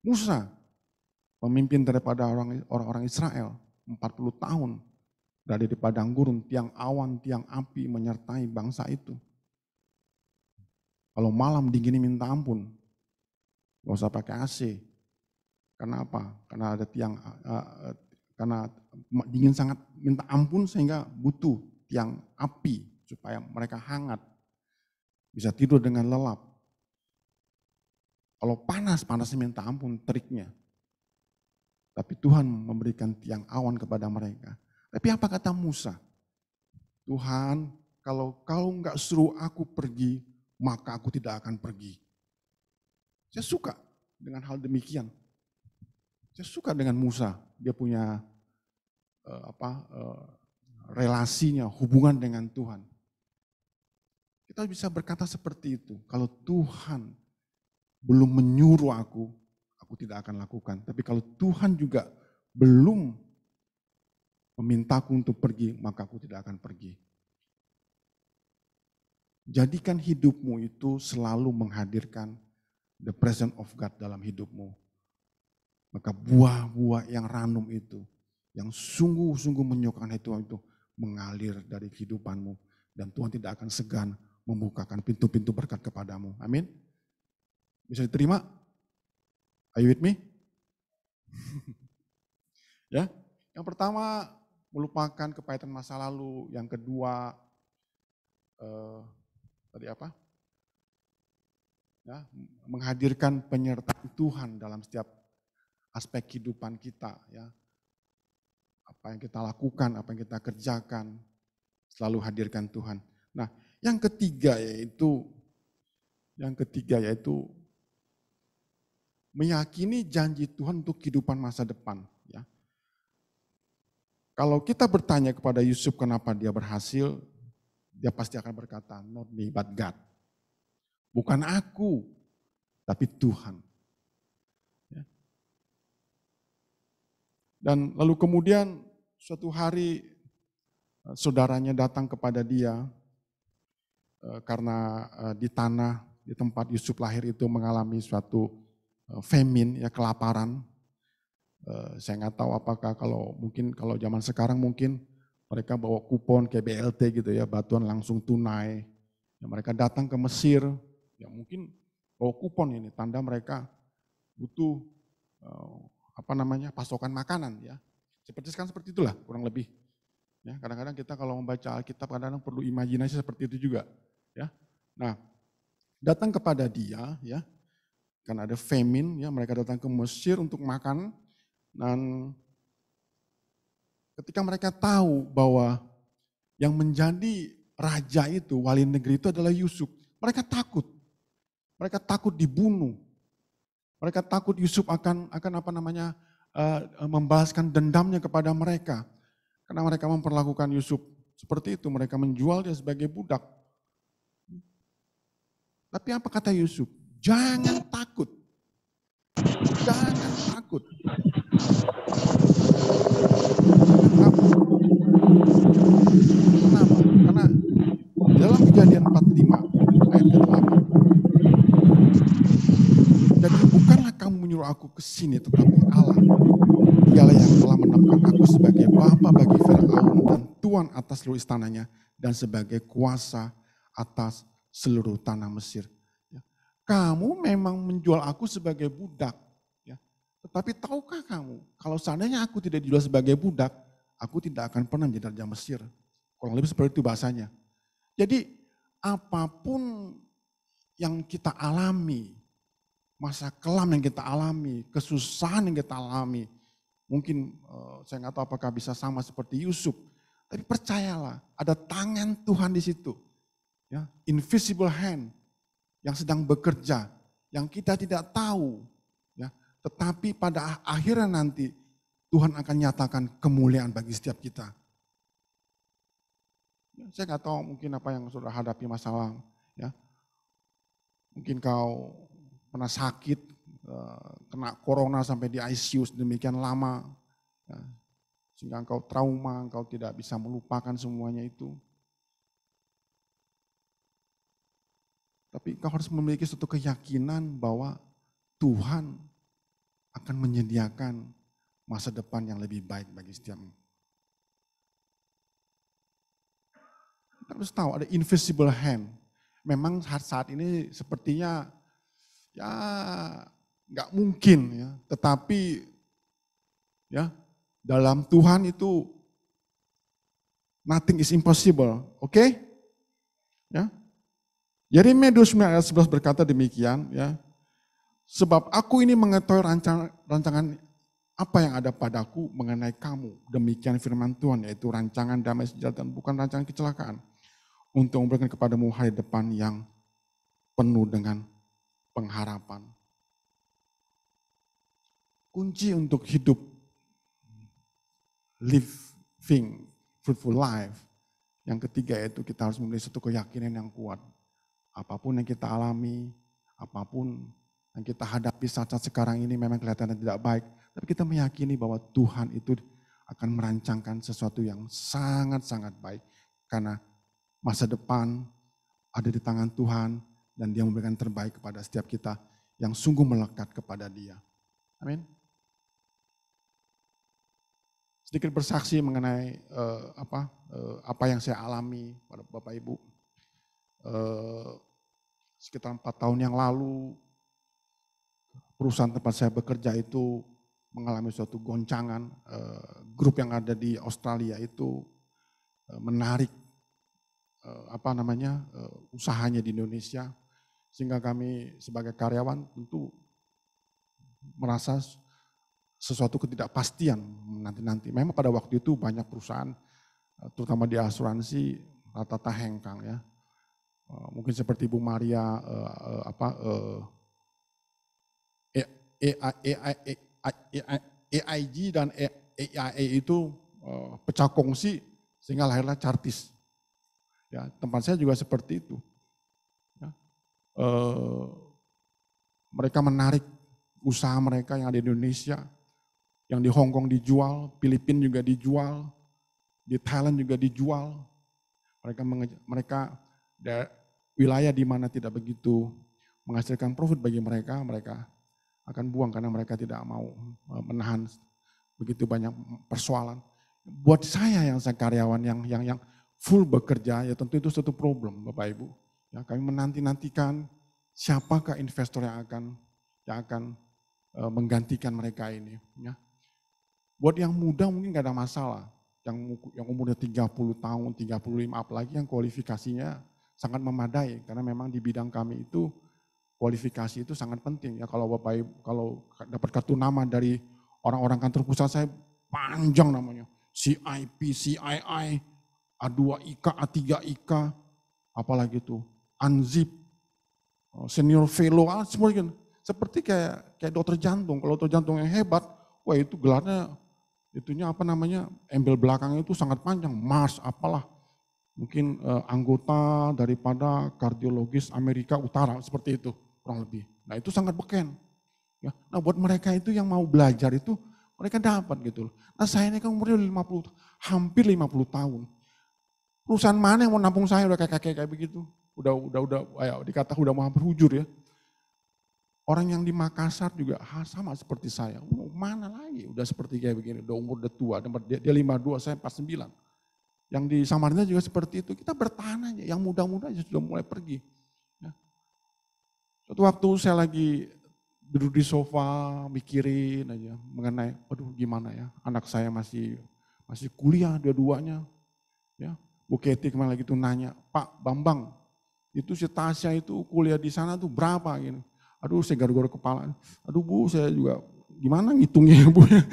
Musa, pemimpin daripada orang-orang Israel, 40 tahun, berada di padang gurun, tiang awan, tiang api menyertai bangsa itu. Kalau malam dingin minta ampun, gak usah pakai AC. Karena apa? Karena ada karena dingin sangat minta ampun sehingga butuh tiang api supaya mereka hangat. Bisa tidur dengan lelap. Kalau panasnya minta ampun teriknya. Tapi Tuhan memberikan tiang awan kepada mereka. Tapi apa kata Musa? Tuhan, kalau kau enggak suruh aku pergi, maka aku tidak akan pergi. Saya suka dengan hal demikian. Saya suka dengan Musa. Dia punya relasinya, hubungan dengan Tuhan. Kita bisa berkata seperti itu. Kalau Tuhan belum menyuruh aku tidak akan lakukan. Tapi kalau Tuhan juga belum memintaku untuk pergi, maka aku tidak akan pergi. Jadikan hidupmu itu selalu menghadirkan the presence of God dalam hidupmu. Maka buah-buah yang ranum itu, yang sungguh-sungguh menyukai itu mengalir dari kehidupanmu. Dan Tuhan tidak akan segan membukakan pintu-pintu berkat kepadamu. Amin. Bisa diterima? Are you with me? Ya, yang pertama melupakan kepahitan masa lalu. Yang kedua, tadi apa? Ya, menghadirkan penyertaan Tuhan dalam setiap aspek kehidupan kita. Ya, apa yang kita lakukan, apa yang kita kerjakan, selalu hadirkan Tuhan. Nah, yang ketiga yaitu meyakini janji Tuhan untuk kehidupan masa depan. Ya. Kalau kita bertanya kepada Yusuf kenapa dia berhasil, dia pasti akan berkata, not me but God. Bukan aku, tapi Tuhan. Ya. Dan lalu kemudian suatu hari saudaranya datang kepada dia karena di tempat Yusuf lahir itu mengalami suatu famine, ya kelaparan. Saya nggak tahu apakah kalau zaman sekarang mungkin mereka bawa kupon kayak BLT gitu ya, bantuan langsung tunai. Ya, mereka datang ke Mesir, ya mungkin bawa kupon ini, tanda mereka butuh pasokan makanan ya. Seperti itulah kurang lebih. Ya, kadang-kadang kita kalau membaca Alkitab kadang-kadang perlu imajinasi seperti itu juga. Ya, nah datang kepada dia ya. Karena ada famine, ya mereka datang ke Mesir untuk makan. Dan ketika mereka tahu bahwa yang menjadi raja itu, wali negeri itu adalah Yusuf, mereka takut. Mereka takut dibunuh. Mereka takut Yusuf akan membalaskan dendamnya kepada mereka. Karena mereka memperlakukan Yusuf seperti itu, mereka menjual dia sebagai budak. Tapi apa kata Yusuf? Jangan takut. Jangan takut. Kenapa? Karena dalam Kejadian 45 ayat ke-8. Jadi bukanlah kamu menyuruh aku ke sini, tetapi Allah. Dialah yang telah menetapkan aku sebagai bapa bagi Firaun dan tuan atas seluruh istananya dan sebagai kuasa atas seluruh tanah Mesir. Kamu memang menjual aku sebagai budak. Ya. Tetapi tahukah kamu, kalau seandainya aku tidak dijual sebagai budak, aku tidak akan pernah menjadi raja Mesir. Kurang lebih seperti itu bahasanya. Jadi apapun yang kita alami, masa kelam yang kita alami, kesusahan yang kita alami, mungkin saya nggak tahu apakah bisa sama seperti Yusuf, tapi percayalah ada tangan Tuhan di situ. Ya, invisible hand yang sedang bekerja, yang kita tidak tahu. Ya, tetapi pada akhirnya nanti Tuhan akan nyatakan kemuliaan bagi setiap kita. Ya, saya nggak tahu mungkin apa yang sudah hadapi masalah. Ya. Mungkin kau pernah sakit, kena corona sampai di ICU sedemikian lama. Ya, sehingga engkau trauma, engkau tidak bisa melupakan semuanya itu. Tapi kau harus memiliki suatu keyakinan bahwa Tuhan akan menyediakan masa depan yang lebih baik bagi setiapmu. Kita harus tahu ada invisible hand. Memang saat ini sepertinya ya nggak mungkin ya, tetapi ya dalam Tuhan itu nothing is impossible, oke? Ya. Yeremia 29 ayat 11 berkata demikian ya. Sebab aku ini mengetahui rancangan apa yang ada padaku mengenai kamu. Demikian firman Tuhan, yaitu rancangan damai sejahtera dan bukan rancangan kecelakaan. Untuk memberikan kepadamu hari depan yang penuh dengan pengharapan. Kunci untuk hidup living fruitful life. Yang ketiga yaitu kita harus memiliki satu keyakinan yang kuat. Apapun yang kita alami, apapun yang kita hadapi saat-saat sekarang ini memang kelihatannya tidak baik. Tapi kita meyakini bahwa Tuhan itu akan merancangkan sesuatu yang sangat-sangat baik. Karena masa depan ada di tangan Tuhan dan Dia memberikan terbaik kepada setiap kita yang sungguh melekat kepada Dia. Amin. Sedikit bersaksi mengenai apa yang saya alami pada Bapak Ibu. Sekitar 4 tahun yang lalu perusahaan tempat saya bekerja itu mengalami suatu goncangan. Grup yang ada di Australia itu menarik usahanya di Indonesia, sehingga kami sebagai karyawan tentu merasa sesuatu ketidakpastian nanti. Memang pada waktu itu banyak perusahaan, terutama di asuransi, rata-rata hengkang ya. Mungkin seperti Bu Maria, AIG dan AIA itu pecah kongsi sehingga lahirlah Chartis. Ya, tempat saya juga seperti itu. Ya. Mereka menarik usaha mereka yang ada di Indonesia, yang di Hong Kong dijual, Filipina juga dijual, di Thailand juga dijual. Mereka wilayah di mana tidak begitu menghasilkan profit bagi mereka, mereka akan buang karena mereka tidak mau menahan begitu banyak persoalan. Buat saya yang karyawan yang full bekerja, ya tentu itu suatu problem Bapak Ibu. Ya, kami menanti-nantikan siapakah investor yang akan menggantikan mereka ini. Ya. Buat yang muda mungkin gak ada masalah, yang umurnya 30 tahun, 35, apalagi yang kualifikasinya sangat memadai, karena memang di bidang kami itu kualifikasi itu sangat penting. Ya, kalau Bapak Ibu, kalau dapat kartu nama dari orang-orang kantor pusat saya panjang namanya, CIP, CII, A2IK, A3IK, apalagi itu, ANZIP, Senior Fellow, semuanya seperti kayak dokter jantung. Kalau dokter jantung yang hebat, wah itu gelarnya, embel belakangnya itu sangat panjang, Mars apalah. Mungkin anggota daripada kardiologis Amerika Utara, seperti itu kurang lebih. Nah itu sangat beken. Ya. Nah buat mereka itu yang mau belajar itu, mereka dapat gitu loh. Nah saya ini kan umurnya hampir 50 tahun. Perusahaan mana yang mau nampung saya udah kayak begitu. Udah dikata udah mau hampir hujur ya. Orang yang di Makassar juga sama seperti saya. Mana lagi udah seperti kayak begini, udah umur udah tua. Dia 52, saya 49. Yang di Samarinda juga seperti itu. Kita bertahan aja, yang muda-muda aja sudah mulai pergi. Ya. Suatu waktu saya lagi duduk di sofa mikirin aja mengenai, aduh gimana ya, anak saya masih kuliah dua-duanya. Ya. Bu Keti kemarin lagi tuh nanya, Pak Bambang, itu si Tasya itu kuliah di sana tuh berapa gitu. Aduh saya garuk-garuk kepala, aduh Bu saya juga gimana ngitungnya Bu ya.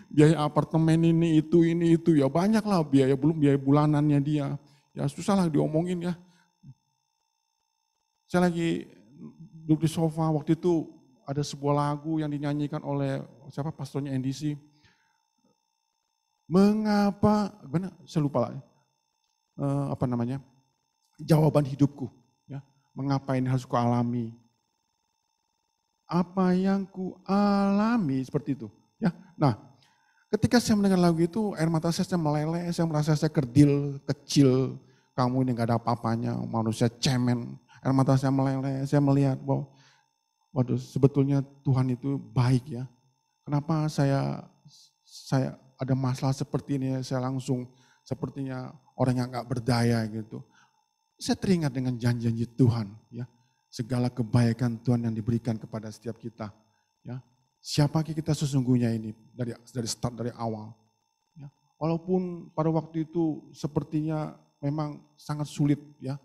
Biaya apartemen ini itu ya banyak lah belum biaya bulanannya dia. Ya susah lah diomongin ya. Saya lagi duduk di sofa waktu itu ada sebuah lagu yang dinyanyikan oleh pastornya NDC. Mengapa, benar saya lupa lah. Jawaban hidupku. Ya, mengapa ini harus kualami? Apa yang kualami seperti itu. Ya, nah ketika saya mendengar lagu itu air mata saya meleleh, saya merasa saya kerdil, kecil. Kamu ini gak ada apa-apanya, manusia cemen. Air mata saya meleleh, saya melihat bahwa waduh sebetulnya Tuhan itu baik ya. Kenapa saya ada masalah seperti ini, saya langsung sepertinya orang yang gak berdaya gitu. Saya teringat dengan janji-janji Tuhan ya. Segala kebaikan Tuhan yang diberikan kepada setiap kita. Ya. Siapakah kita sesungguhnya ini dari start, dari awal. Ya. Walaupun pada waktu itu sepertinya memang sangat sulit ya.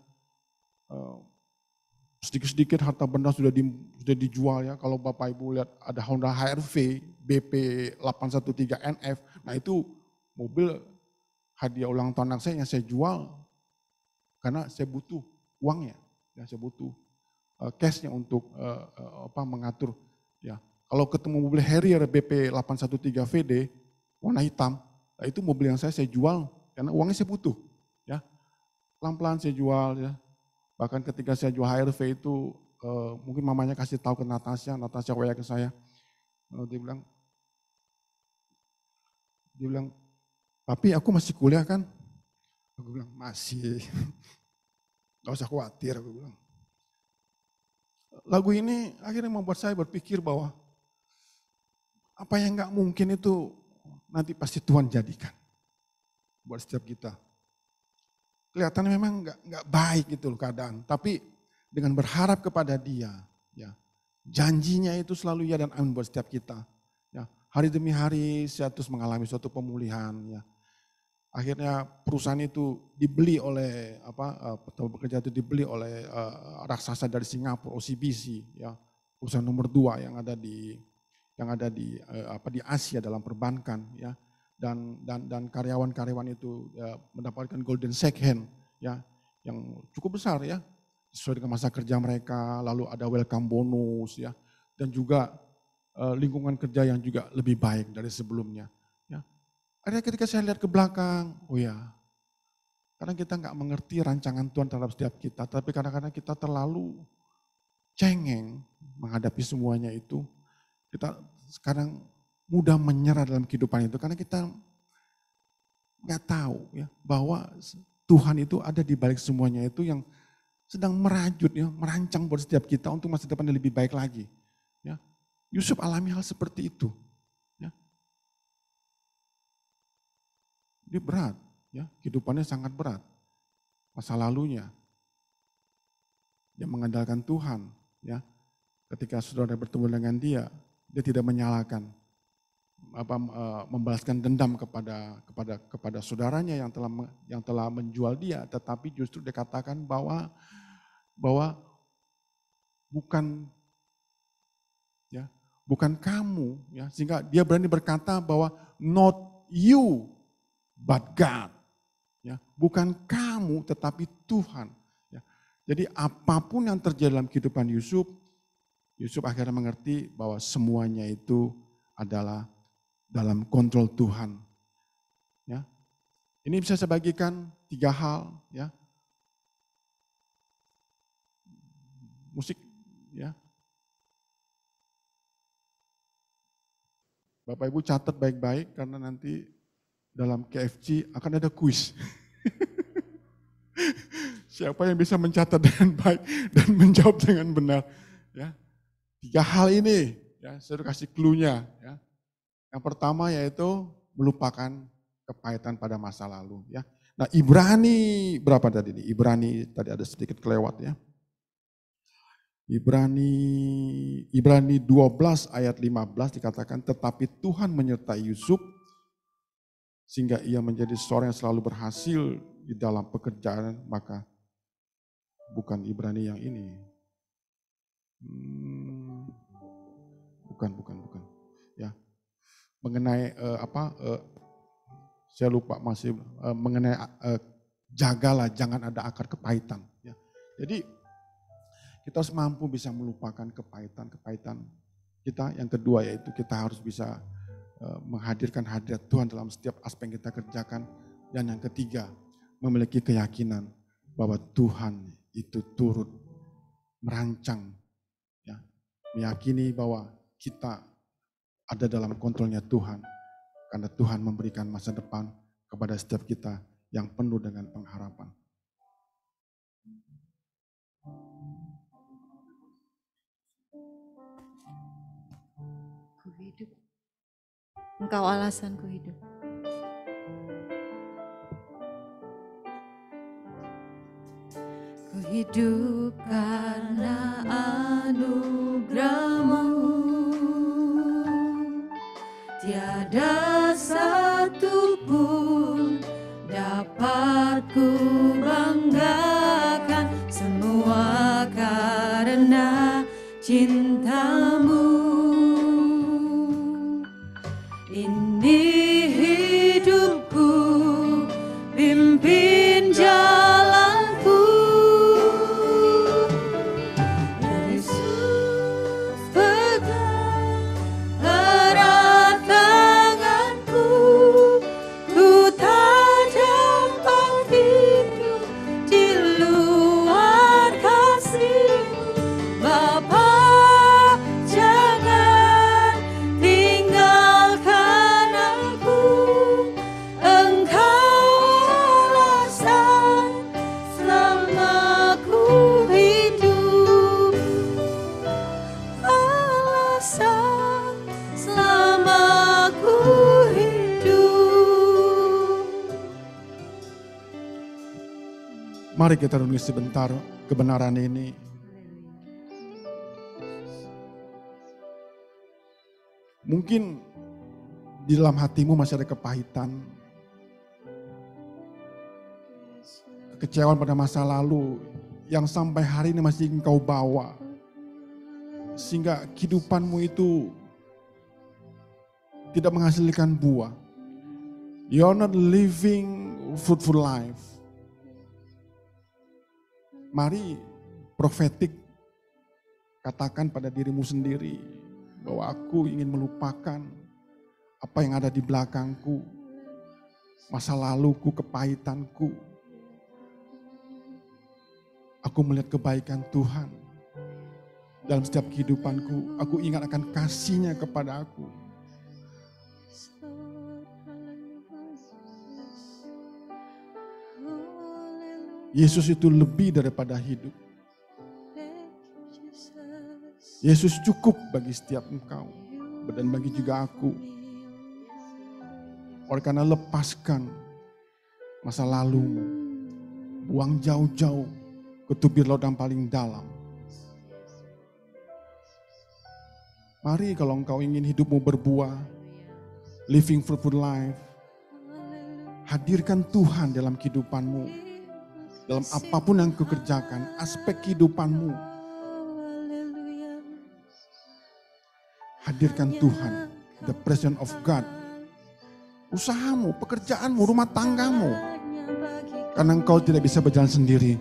Sedikit-sedikit harta benda sudah dijual ya. Kalau Bapak Ibu lihat ada Honda HR-V BP 813 NF. Nah itu mobil hadiah ulang tahun anak saya yang saya jual karena saya butuh uangnya. Ya, saya butuh cashnya untuk mengatur. Ya. Kalau ketemu mobil Harrier BP 813 VD warna hitam, nah itu mobil yang saya jual karena uangnya saya butuh. Ya. Pelan-pelan saya jual ya. Bahkan ketika saya jual HRV itu mungkin mamanya kasih tahu ke Natasha WA ke saya. Lalu dia bilang, "Papi, aku masih kuliah kan?" Aku bilang, "Masih." Gak usah khawatir, aku bilang. Lagu ini akhirnya membuat saya berpikir bahwa apa yang gak mungkin itu nanti pasti Tuhan jadikan buat setiap kita. Kelihatannya memang gak baik gitu loh keadaan, tapi dengan berharap kepada Dia, ya, janjinya itu selalu ya dan amin buat setiap kita. Ya, hari demi hari saya terus mengalami suatu pemulihan. Ya. Akhirnya perusahaan itu dibeli oleh bekerja itu dibeli oleh raksasa dari Singapura, OCBC, ya, perusahaan nomor 2 yang ada di Asia dalam perbankan, ya. Dan karyawan-karyawan itu ya, mendapatkan golden second, ya, yang cukup besar, ya, sesuai dengan masa kerja mereka. Lalu ada welcome bonus, ya, dan juga lingkungan kerja yang juga lebih baik dari sebelumnya. Ya. Akhirnya ketika saya lihat ke belakang, oh ya, kadang kita nggak mengerti rancangan Tuhan terhadap setiap kita, tapi kadang-kadang kita terlalu cengeng menghadapi semuanya itu. Kita sekarang mudah menyerah dalam kehidupan itu karena kita nggak tahu, ya, bahwa Tuhan itu ada di balik semuanya itu yang sedang merajut, ya, merancang buat setiap kita untuk masa depan yang lebih baik lagi. Ya. Yusuf alami hal seperti itu. Ya. Dia berat, ya, kehidupannya sangat berat. Masa lalunya, dia mengandalkan Tuhan. Ya. Ketika saudara bertemu dengan dia tidak menyalahkan, membalaskan dendam kepada saudaranya yang telah menjual dia, tetapi justru dikatakan bahwa bukan kamu, ya, sehingga dia berani berkata bahwa not you but God, ya, bukan kamu tetapi Tuhan. Ya. Jadi apapun yang terjadi dalam kehidupan Yusuf akhirnya mengerti bahwa semuanya itu adalah dalam kontrol Tuhan. Ya. Ini bisa saya bagikan 3 hal, ya. Musik, ya. Bapak Ibu catat baik-baik karena nanti dalam KFC akan ada kuis. Siapa yang bisa mencatat dengan baik dan menjawab dengan benar, ya. 3 hal ini, ya, saya kasih clue-nya, ya. Yang pertama yaitu melupakan kepahitan pada masa lalu, ya. Nah, Ibrani berapa tadi nih? Ibrani tadi ada sedikit kelewat, ya. Ibrani 12 ayat 15 dikatakan, tetapi Tuhan menyertai Yusuf sehingga ia menjadi seorang yang selalu berhasil di dalam pekerjaan. Maka bukan Ibrani yang ini. Bukan. Ya. Mengenai saya lupa masih mengenai jagalah jangan ada akar kepahitan. Ya. Jadi kita harus mampu bisa melupakan kepahitan kita. Yang kedua yaitu kita harus bisa menghadirkan hadirat Tuhan dalam setiap aspek yang kita kerjakan. Dan yang ketiga, memiliki keyakinan bahwa Tuhan itu turut merancang, ya, meyakini bahwa kita ada dalam kontrolnya Tuhan. Karena Tuhan memberikan masa depan kepada setiap kita yang penuh dengan pengharapan.
Ku hidup, Engkau alasanku hidup. Ku hidup karena anugerah-Mu. Tiada satu pun dapat ku banggakan, semua karena cinta-Mu. Ini hidupku, pimpin jalanku. Yesus pegang erat tanganku, ku tak dapat hidup di luar kasih-Mu. Bapa, jangan
Mari kita renungi sebentar kebenaran ini. Mungkin di dalam hatimu masih ada kepahitan, kekecewaan pada masa lalu yang sampai hari ini masih engkau bawa. Sehingga kehidupanmu itu tidak menghasilkan buah. You're not living fruitful life. Mari profetik katakan pada dirimu sendiri bahwa aku ingin melupakan apa yang ada di belakangku, masa laluku, kepahitanku. Aku melihat kebaikan Tuhan dalam setiap kehidupanku. Aku ingat akan kasih-Nya kepada aku. Yesus itu lebih daripada hidup. Yesus cukup bagi setiap engkau dan bagi juga aku. Oleh karena lepaskan masa lalumu, buang jauh-jauh ke tubir laut yang paling dalam. Mari kalau engkau ingin hidupmu berbuah, living fruitful life, hadirkan Tuhan dalam kehidupanmu, dalam apapun yang kau kerjakan, aspek kehidupanmu. Hadirkan Tuhan, the presence of God. Usahamu, pekerjaanmu, rumah tanggamu. Karena engkau tidak bisa berjalan sendiri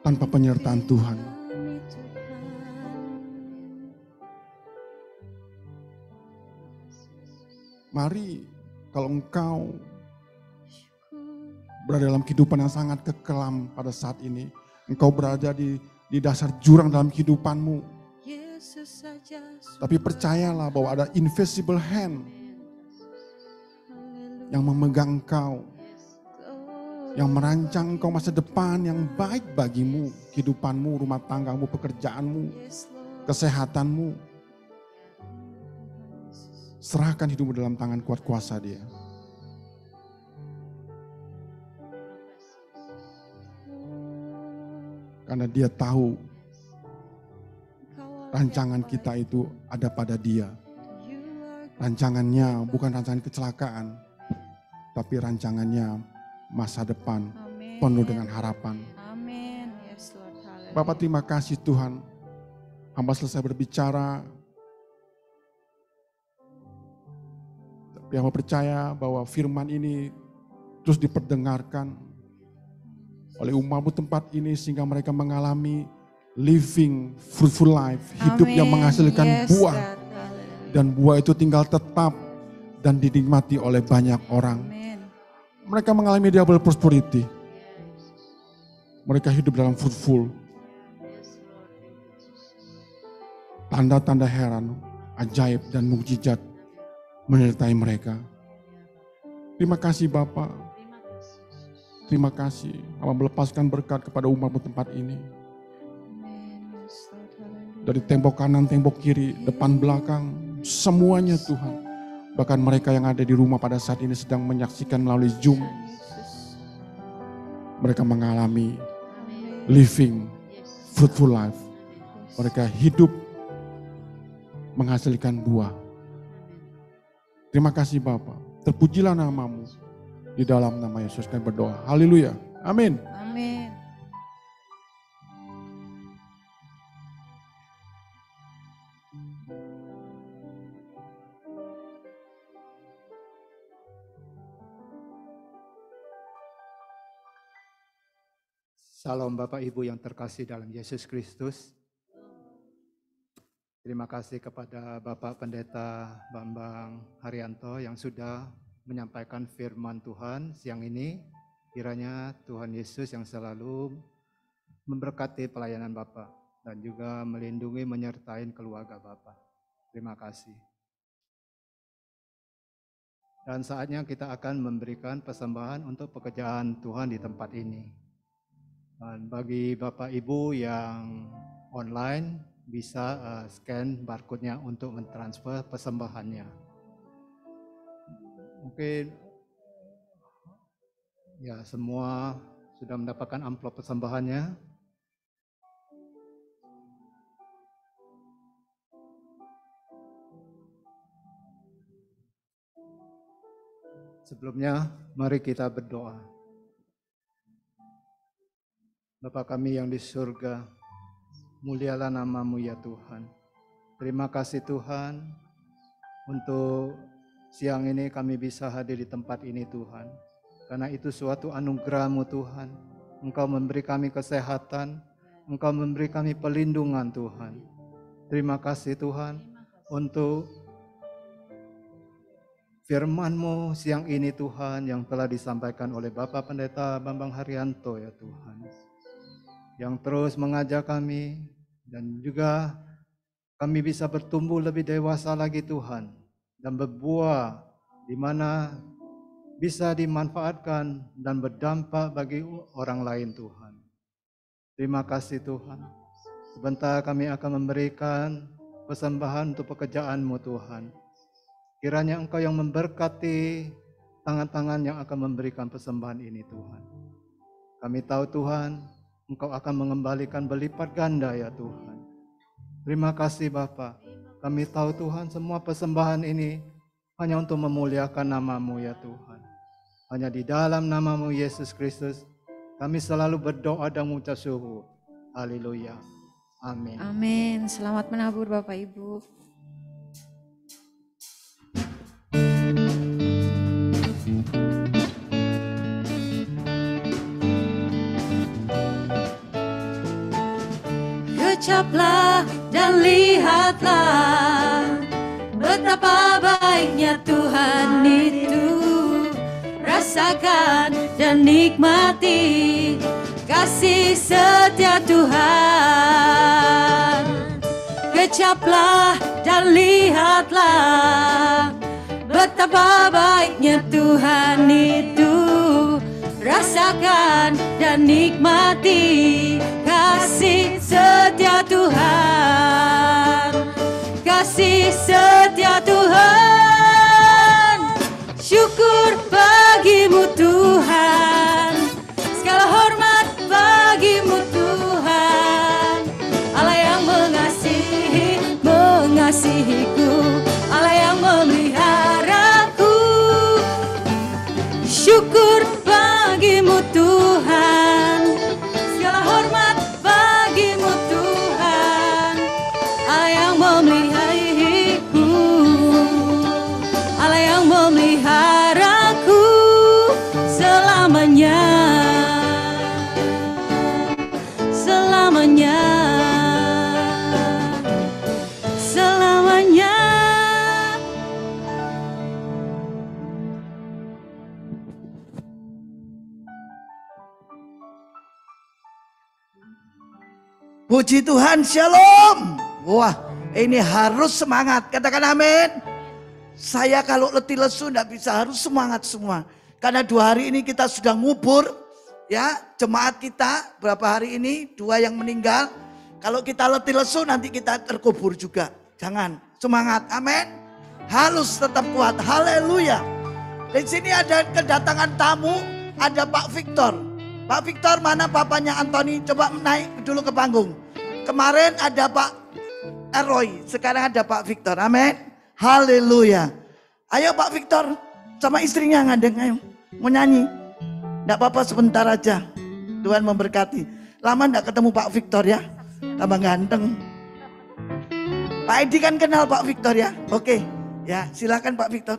tanpa penyertaan Tuhan. Mari kalau engkau berada dalam kehidupan yang sangat kekelam pada saat ini, engkau berada di dasar jurang dalam kehidupanmu. Tapi percayalah bahwa ada invisible hand yang memegang engkau, yang merancang engkau masa depan yang baik bagimu, kehidupanmu, rumah tanggamu, pekerjaanmu, kesehatanmu. Serahkan hidupmu dalam tangan kuat kuasa Dia. Karena Dia tahu rancangan kita itu ada pada Dia. Rancangannya bukan rancangan kecelakaan, tapi rancangannya masa depan penuh dengan harapan.
Amin. Yes, Lord. Hallelujah.
Bapak terima kasih Tuhan. Hamba selesai berbicara. Tapi hamba percaya bahwa firman ini terus diperdengarkan oleh umatmu tempat ini sehingga mereka mengalami living fruitful life, hidup yang menghasilkan buah. Dan buah itu tinggal tetap dan dinikmati oleh banyak orang. Mereka mengalami double prosperity. Mereka hidup dalam fruitful. Tanda-tanda heran, ajaib dan mukjizat menyertai mereka. Terima kasih Bapa. Terima kasih. Kami melepaskan berkat kepada umatmu tempat ini. Dari tembok kanan, tembok kiri, depan, belakang, semuanya Tuhan. Bahkan mereka yang ada di rumah pada saat ini sedang menyaksikan melalui Zoom. Mereka mengalami living fruitful life. Mereka hidup menghasilkan buah. Terima kasih Bapa. Terpujilah namamu. Di dalam nama Yesus kami berdoa. Haleluya. Amin.
Amin.
Salam Bapak Ibu yang terkasih dalam Yesus Kristus. Terima kasih kepada Bapak Pendeta Bambang Haryanto yang sudah menyampaikan firman Tuhan siang ini. Kiranya Tuhan Yesus yang selalu memberkati pelayanan Bapak dan juga melindungi menyertai keluarga Bapak. Terima kasih. Dan saatnya kita akan memberikan persembahan untuk pekerjaan Tuhan di tempat ini. Dan bagi Bapak Ibu yang online bisa scan barcode-nya untuk mentransfer persembahannya. Mungkin ya semua sudah mendapatkan amplop persembahannya. Sebelumnya, mari kita berdoa. Bapa kami yang di surga, mulialah nama-Mu ya Tuhan. Terima kasih Tuhan, untuk siang ini kami bisa hadir di tempat ini Tuhan. Karena itu suatu anugerah-Mu Tuhan. Engkau memberi kami kesehatan, Engkau memberi kami perlindungan Tuhan. Terima kasih Tuhan untuk firman-Mu siang ini Tuhan yang telah disampaikan oleh Bapak Pendeta Bambang Haryanto ya Tuhan. Yang terus mengajak kami dan juga kami bisa bertumbuh lebih dewasa lagi Tuhan. Dan berbuah di mana bisa dimanfaatkan dan berdampak bagi orang lain Tuhan. Terima kasih Tuhan. Sebentar kami akan memberikan persembahan untuk pekerjaan-Mu Tuhan. Kiranya Engkau yang memberkati tangan-tangan yang akan memberikan persembahan ini Tuhan. Kami tahu Tuhan, Engkau akan mengembalikan berlipat ganda ya Tuhan. Terima kasih Bapa. Kami tahu Tuhan semua persembahan ini hanya untuk memuliakan nama-Mu ya Tuhan. Hanya di dalam nama-Mu Yesus Kristus kami selalu berdoa dan mengucap syukur. Haleluya. Amin.
Amin. Selamat menabur Bapak Ibu. Ucaplah dan lihatlah betapa baiknya Tuhan itu. Rasakan dan nikmati kasih setia Tuhan. Ucaplah dan lihatlah betapa baiknya Tuhan itu. Rasakan dan nikmati kasih setia Tuhan. Kasih setia Tuhan. Syukur bagimu Tuhan. Segala hormat bagimu Tuhan. Allah yang mengasihiku. Allah yang memeliharaku. Syukur bagimu Tuhan, segala hormat bagimu Tuhan. Allah yang memeliharaku, Allah yang memeliharaku selamanya, selamanya, selamanya.
Puji Tuhan, shalom. Wah, ini harus semangat. Katakan amin. Saya kalau letih lesu tidak bisa, harus semangat semua. Karena 2 hari ini kita sudah ngubur. Ya, jemaat kita berapa hari ini, 2 yang meninggal. Kalau kita letih lesu nanti kita terkubur juga. Jangan, semangat, amin. Harus tetap kuat, haleluya. Di sini ada kedatangan tamu, ada Pak Victor. Pak Victor mana papanya Anthony? Coba naik dulu ke panggung. Kemarin ada Pak Roy, sekarang ada Pak Victor. Amin. Haleluya. Ayo Pak Victor sama istrinya ngandeng, ayo. Mau nyanyi. Enggak apa-apa sebentar aja. Tuhan memberkati. Lama enggak ketemu Pak Victor ya. Tambah ganteng. Pak Edi kan kenal Pak Victor ya. Oke. Ya, silakan Pak Victor.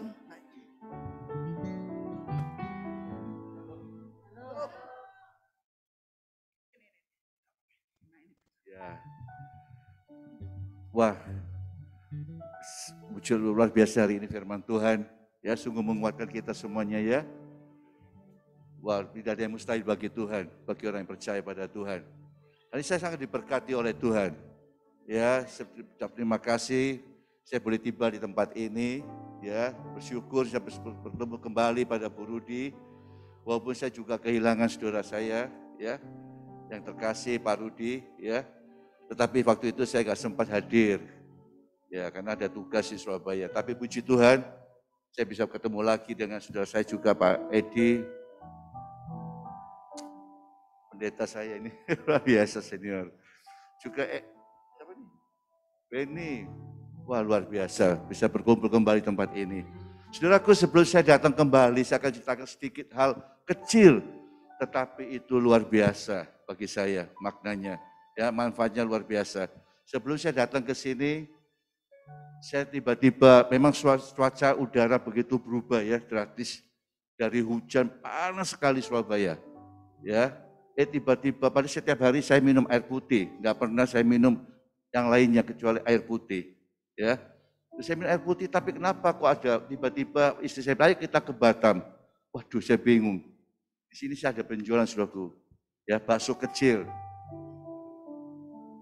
Wah, luar biasa hari ini firman Tuhan. Ya, sungguh menguatkan kita semuanya ya. Wah, tidak ada yang mustahil bagi Tuhan, bagi orang yang percaya pada Tuhan. Hari saya sangat diberkati oleh Tuhan. Ya, terima kasih saya boleh tiba di tempat ini. Ya, bersyukur saya bertemu kembali pada Bu Rudi. Walaupun saya juga kehilangan saudara saya, ya, yang terkasih Pak Rudi, ya. Tetapi waktu itu saya gak sempat hadir, ya karena ada tugas di Surabaya. Tapi puji Tuhan, saya bisa ketemu lagi dengan saudara saya juga Pak Edi. pendeta saya ini luar biasa senior. Juga siapa nih? Benny. Wah luar biasa bisa berkumpul kembali tempat ini. Saudaraku, sebelum saya datang kembali saya akan ceritakan sedikit hal kecil tetapi itu luar biasa bagi saya maknanya. Ya, manfaatnya luar biasa. Sebelum saya datang ke sini saya tiba-tiba memang cuaca udara begitu berubah ya, drastis. Dari hujan panas sekali Surabaya. Ya, tiba-tiba pada setiap hari saya minum air putih, nggak pernah saya minum yang lainnya kecuali air putih. Ya, terus saya minum air putih, tapi kenapa kok ada tiba-tiba istri saya, ayo kita ke Batam. Waduh, saya bingung. Di sini saya ada penjualan saudaraku, ya bakso kecil.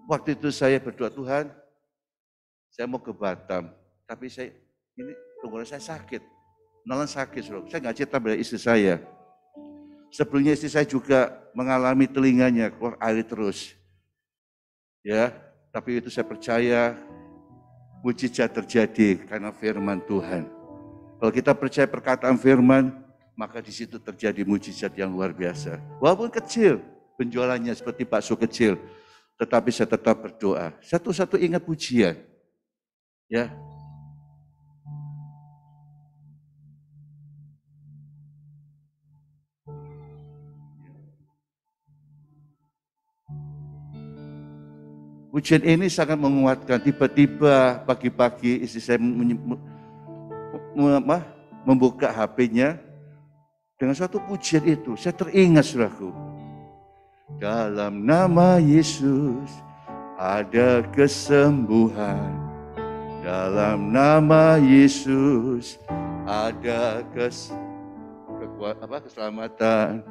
Waktu itu saya berdoa, Tuhan, saya mau ke Batam, tapi ini tenggorokan saya sakit, beneran sakit saudaraku. Saya nggak cerita pada istri saya. Sebelumnya istri saya juga mengalami telinganya keluar air terus. Ya, tapi itu saya percaya mujizat terjadi karena firman Tuhan. Kalau kita percaya perkataan firman, maka di situ terjadi mujizat yang luar biasa. Walaupun kecil, penjualannya seperti bakso kecil, tetapi saya tetap berdoa. Satu-satu ingat pujian. Ya. Pujian ini sangat menguatkan. Tiba-tiba pagi-pagi istri saya membuka HP-nya dengan suatu pujian itu. Saya teringat saudaraku. Dalam nama Yesus ada kesembuhan. Dalam nama Yesus ada keselamatan.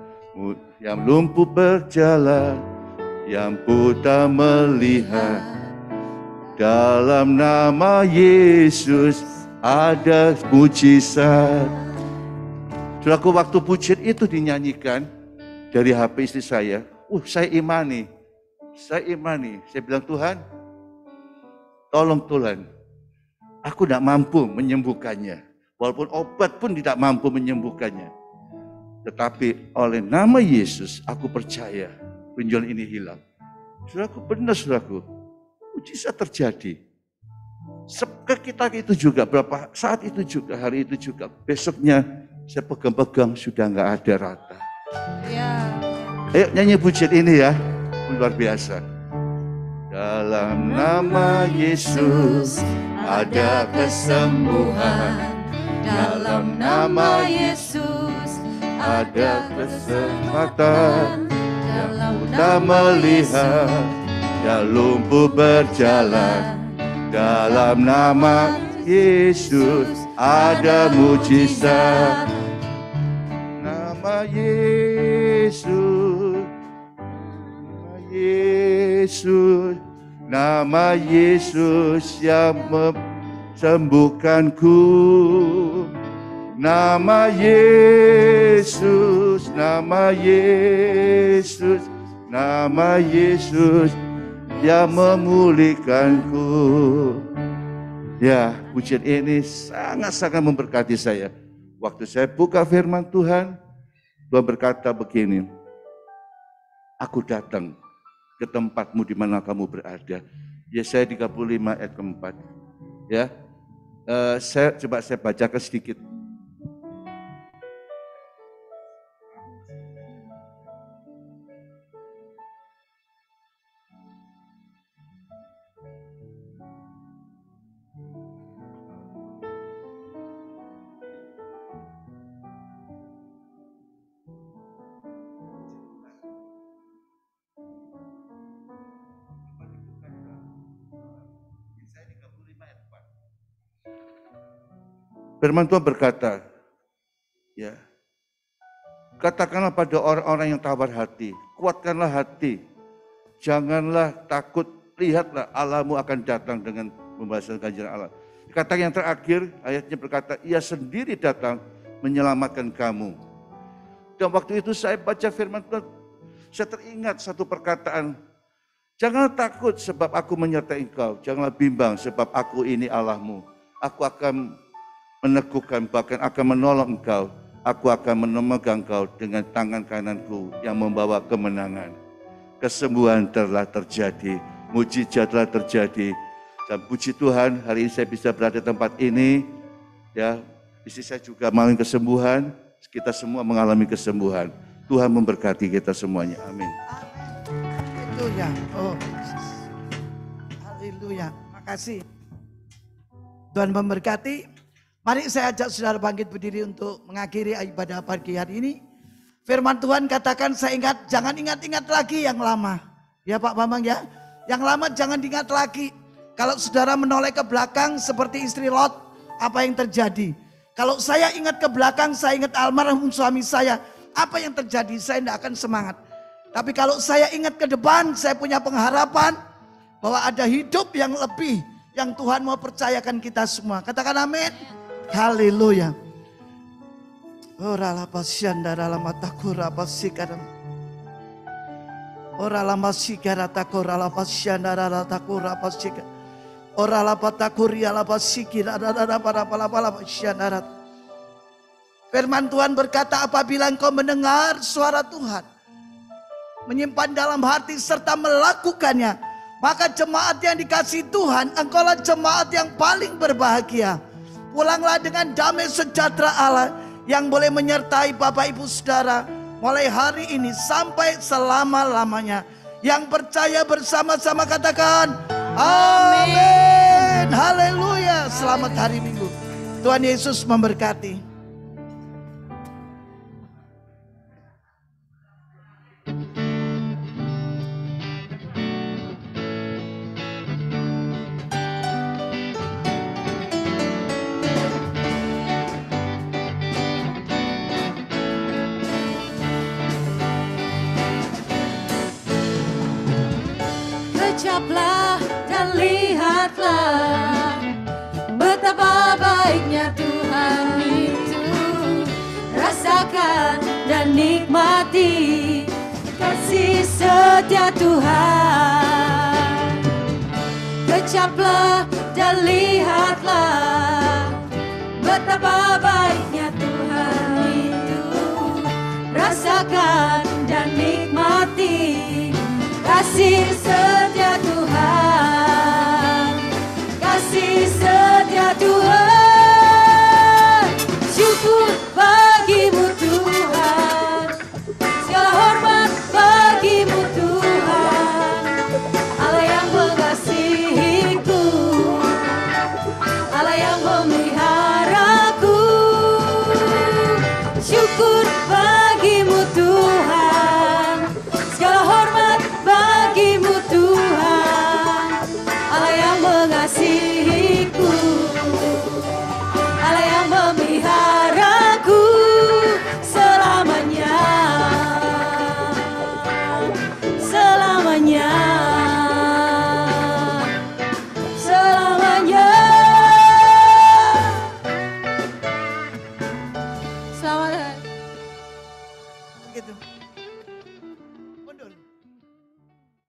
Yang lumpuh berjalan, yang buta melihat. Dalam nama Yesus ada mujizat. Saudaraku, waktu pujian itu dinyanyikan dari HP istri saya, saya imani. Saya bilang, Tuhan, tolong Tuhan, aku tidak mampu menyembuhkannya. Walaupun obat pun tidak mampu menyembuhkannya. Tetapi oleh nama Yesus, aku percaya penjualan ini hilang. Saudaraku, benar saudaraku, mujizat terjadi. Kita itu juga, berapa saat itu juga, hari itu juga, besoknya saya pegang-pegang sudah nggak ada rata. Ya. Ayo nyanyi pujian ini ya, luar biasa. Dalam nama Yesus ada kesembuhan. Dalam nama Yesus ada kesempatan. Yang buta melihat, yang lumpuh berjalan. Dalam nama Yesus ada mujizat. Nama Yesus, nama Yesus, nama Yesus yang sembuhkanku. Nama Yesus, nama Yesus, nama Yesus yang memulihkanku. Ya, pujian ini sangat-sangat memberkati saya. Waktu saya buka firman Tuhan, Tuhan berkata begini, aku datang ke tempatmu di mana kamu berada. Yesaya 35 ayat keempat. Ya, saya bacakan sedikit. Firman Tuhan berkata, ya, katakanlah pada orang-orang yang tawar hati, kuatkanlah hati, janganlah takut, lihatlah Allahmu akan datang dengan membalaskan ganjaran Allah. Kata yang terakhir, ayatnya berkata, ia sendiri datang menyelamatkan kamu. Dan waktu itu saya baca firman Tuhan, saya teringat satu perkataan, janganlah takut sebab aku menyertai engkau, janganlah bimbang sebab aku ini Allahmu. Aku akan meneguhkan, bahkan akan menolong engkau Aku akan memegang kau dengan tangan kananku yang membawa kemenangan. Kesembuhan telah terjadi, mujizat telah terjadi. Dan puji Tuhan, hari ini saya bisa berada di tempat ini. Ya, istri saya juga mengalami kesembuhan. Kita semua mengalami kesembuhan. Tuhan memberkati kita semuanya. Amin.
Haleluya. Oh, haleluya. Makasih. Tuhan memberkati. Mari saya ajak saudara bangkit berdiri untuk mengakhiri ibadah pagi hari ini. Firman Tuhan katakan, saya ingat, jangan ingat-ingat lagi yang lama. Ya Pak Bambang ya, yang lama jangan diingat lagi. Kalau saudara menoleh ke belakang seperti istri Lot, apa yang terjadi? Kalau saya ingat ke belakang, saya ingat almarhum suami saya, apa yang terjadi? Saya tidak akan semangat. Tapi kalau saya ingat ke depan, saya punya pengharapan bahwa ada hidup yang lebih yang Tuhan mau percayakan kita semua. Katakan amin. Haleluya. Ora la pasianda la matakura pasikaram. Ora la masikara takora la pasianda la takura pasika. Ora la patakuria la pasikira ada para pala pasianda. Firman Tuhan berkata, apabila engkau mendengar suara Tuhan, menyimpan dalam hati serta melakukannya, maka jemaat yang dikasihi Tuhan, engkaulah jemaat yang paling berbahagia. Pulanglah dengan damai sejahtera Allah yang boleh menyertai Bapak Ibu Saudara mulai hari ini sampai selama-lamanya. Yang percaya bersama-sama katakan amin. Haleluya. Selamat hari Minggu. Tuhan Yesus memberkati.
Ucaplah dan lihatlah betapa baiknya Tuhan itu. Rasakan dan nikmati kasih setia Tuhan. Ucaplah dan lihatlah betapa baiknya Tuhan itu. Rasakan dan nikmati kasih setia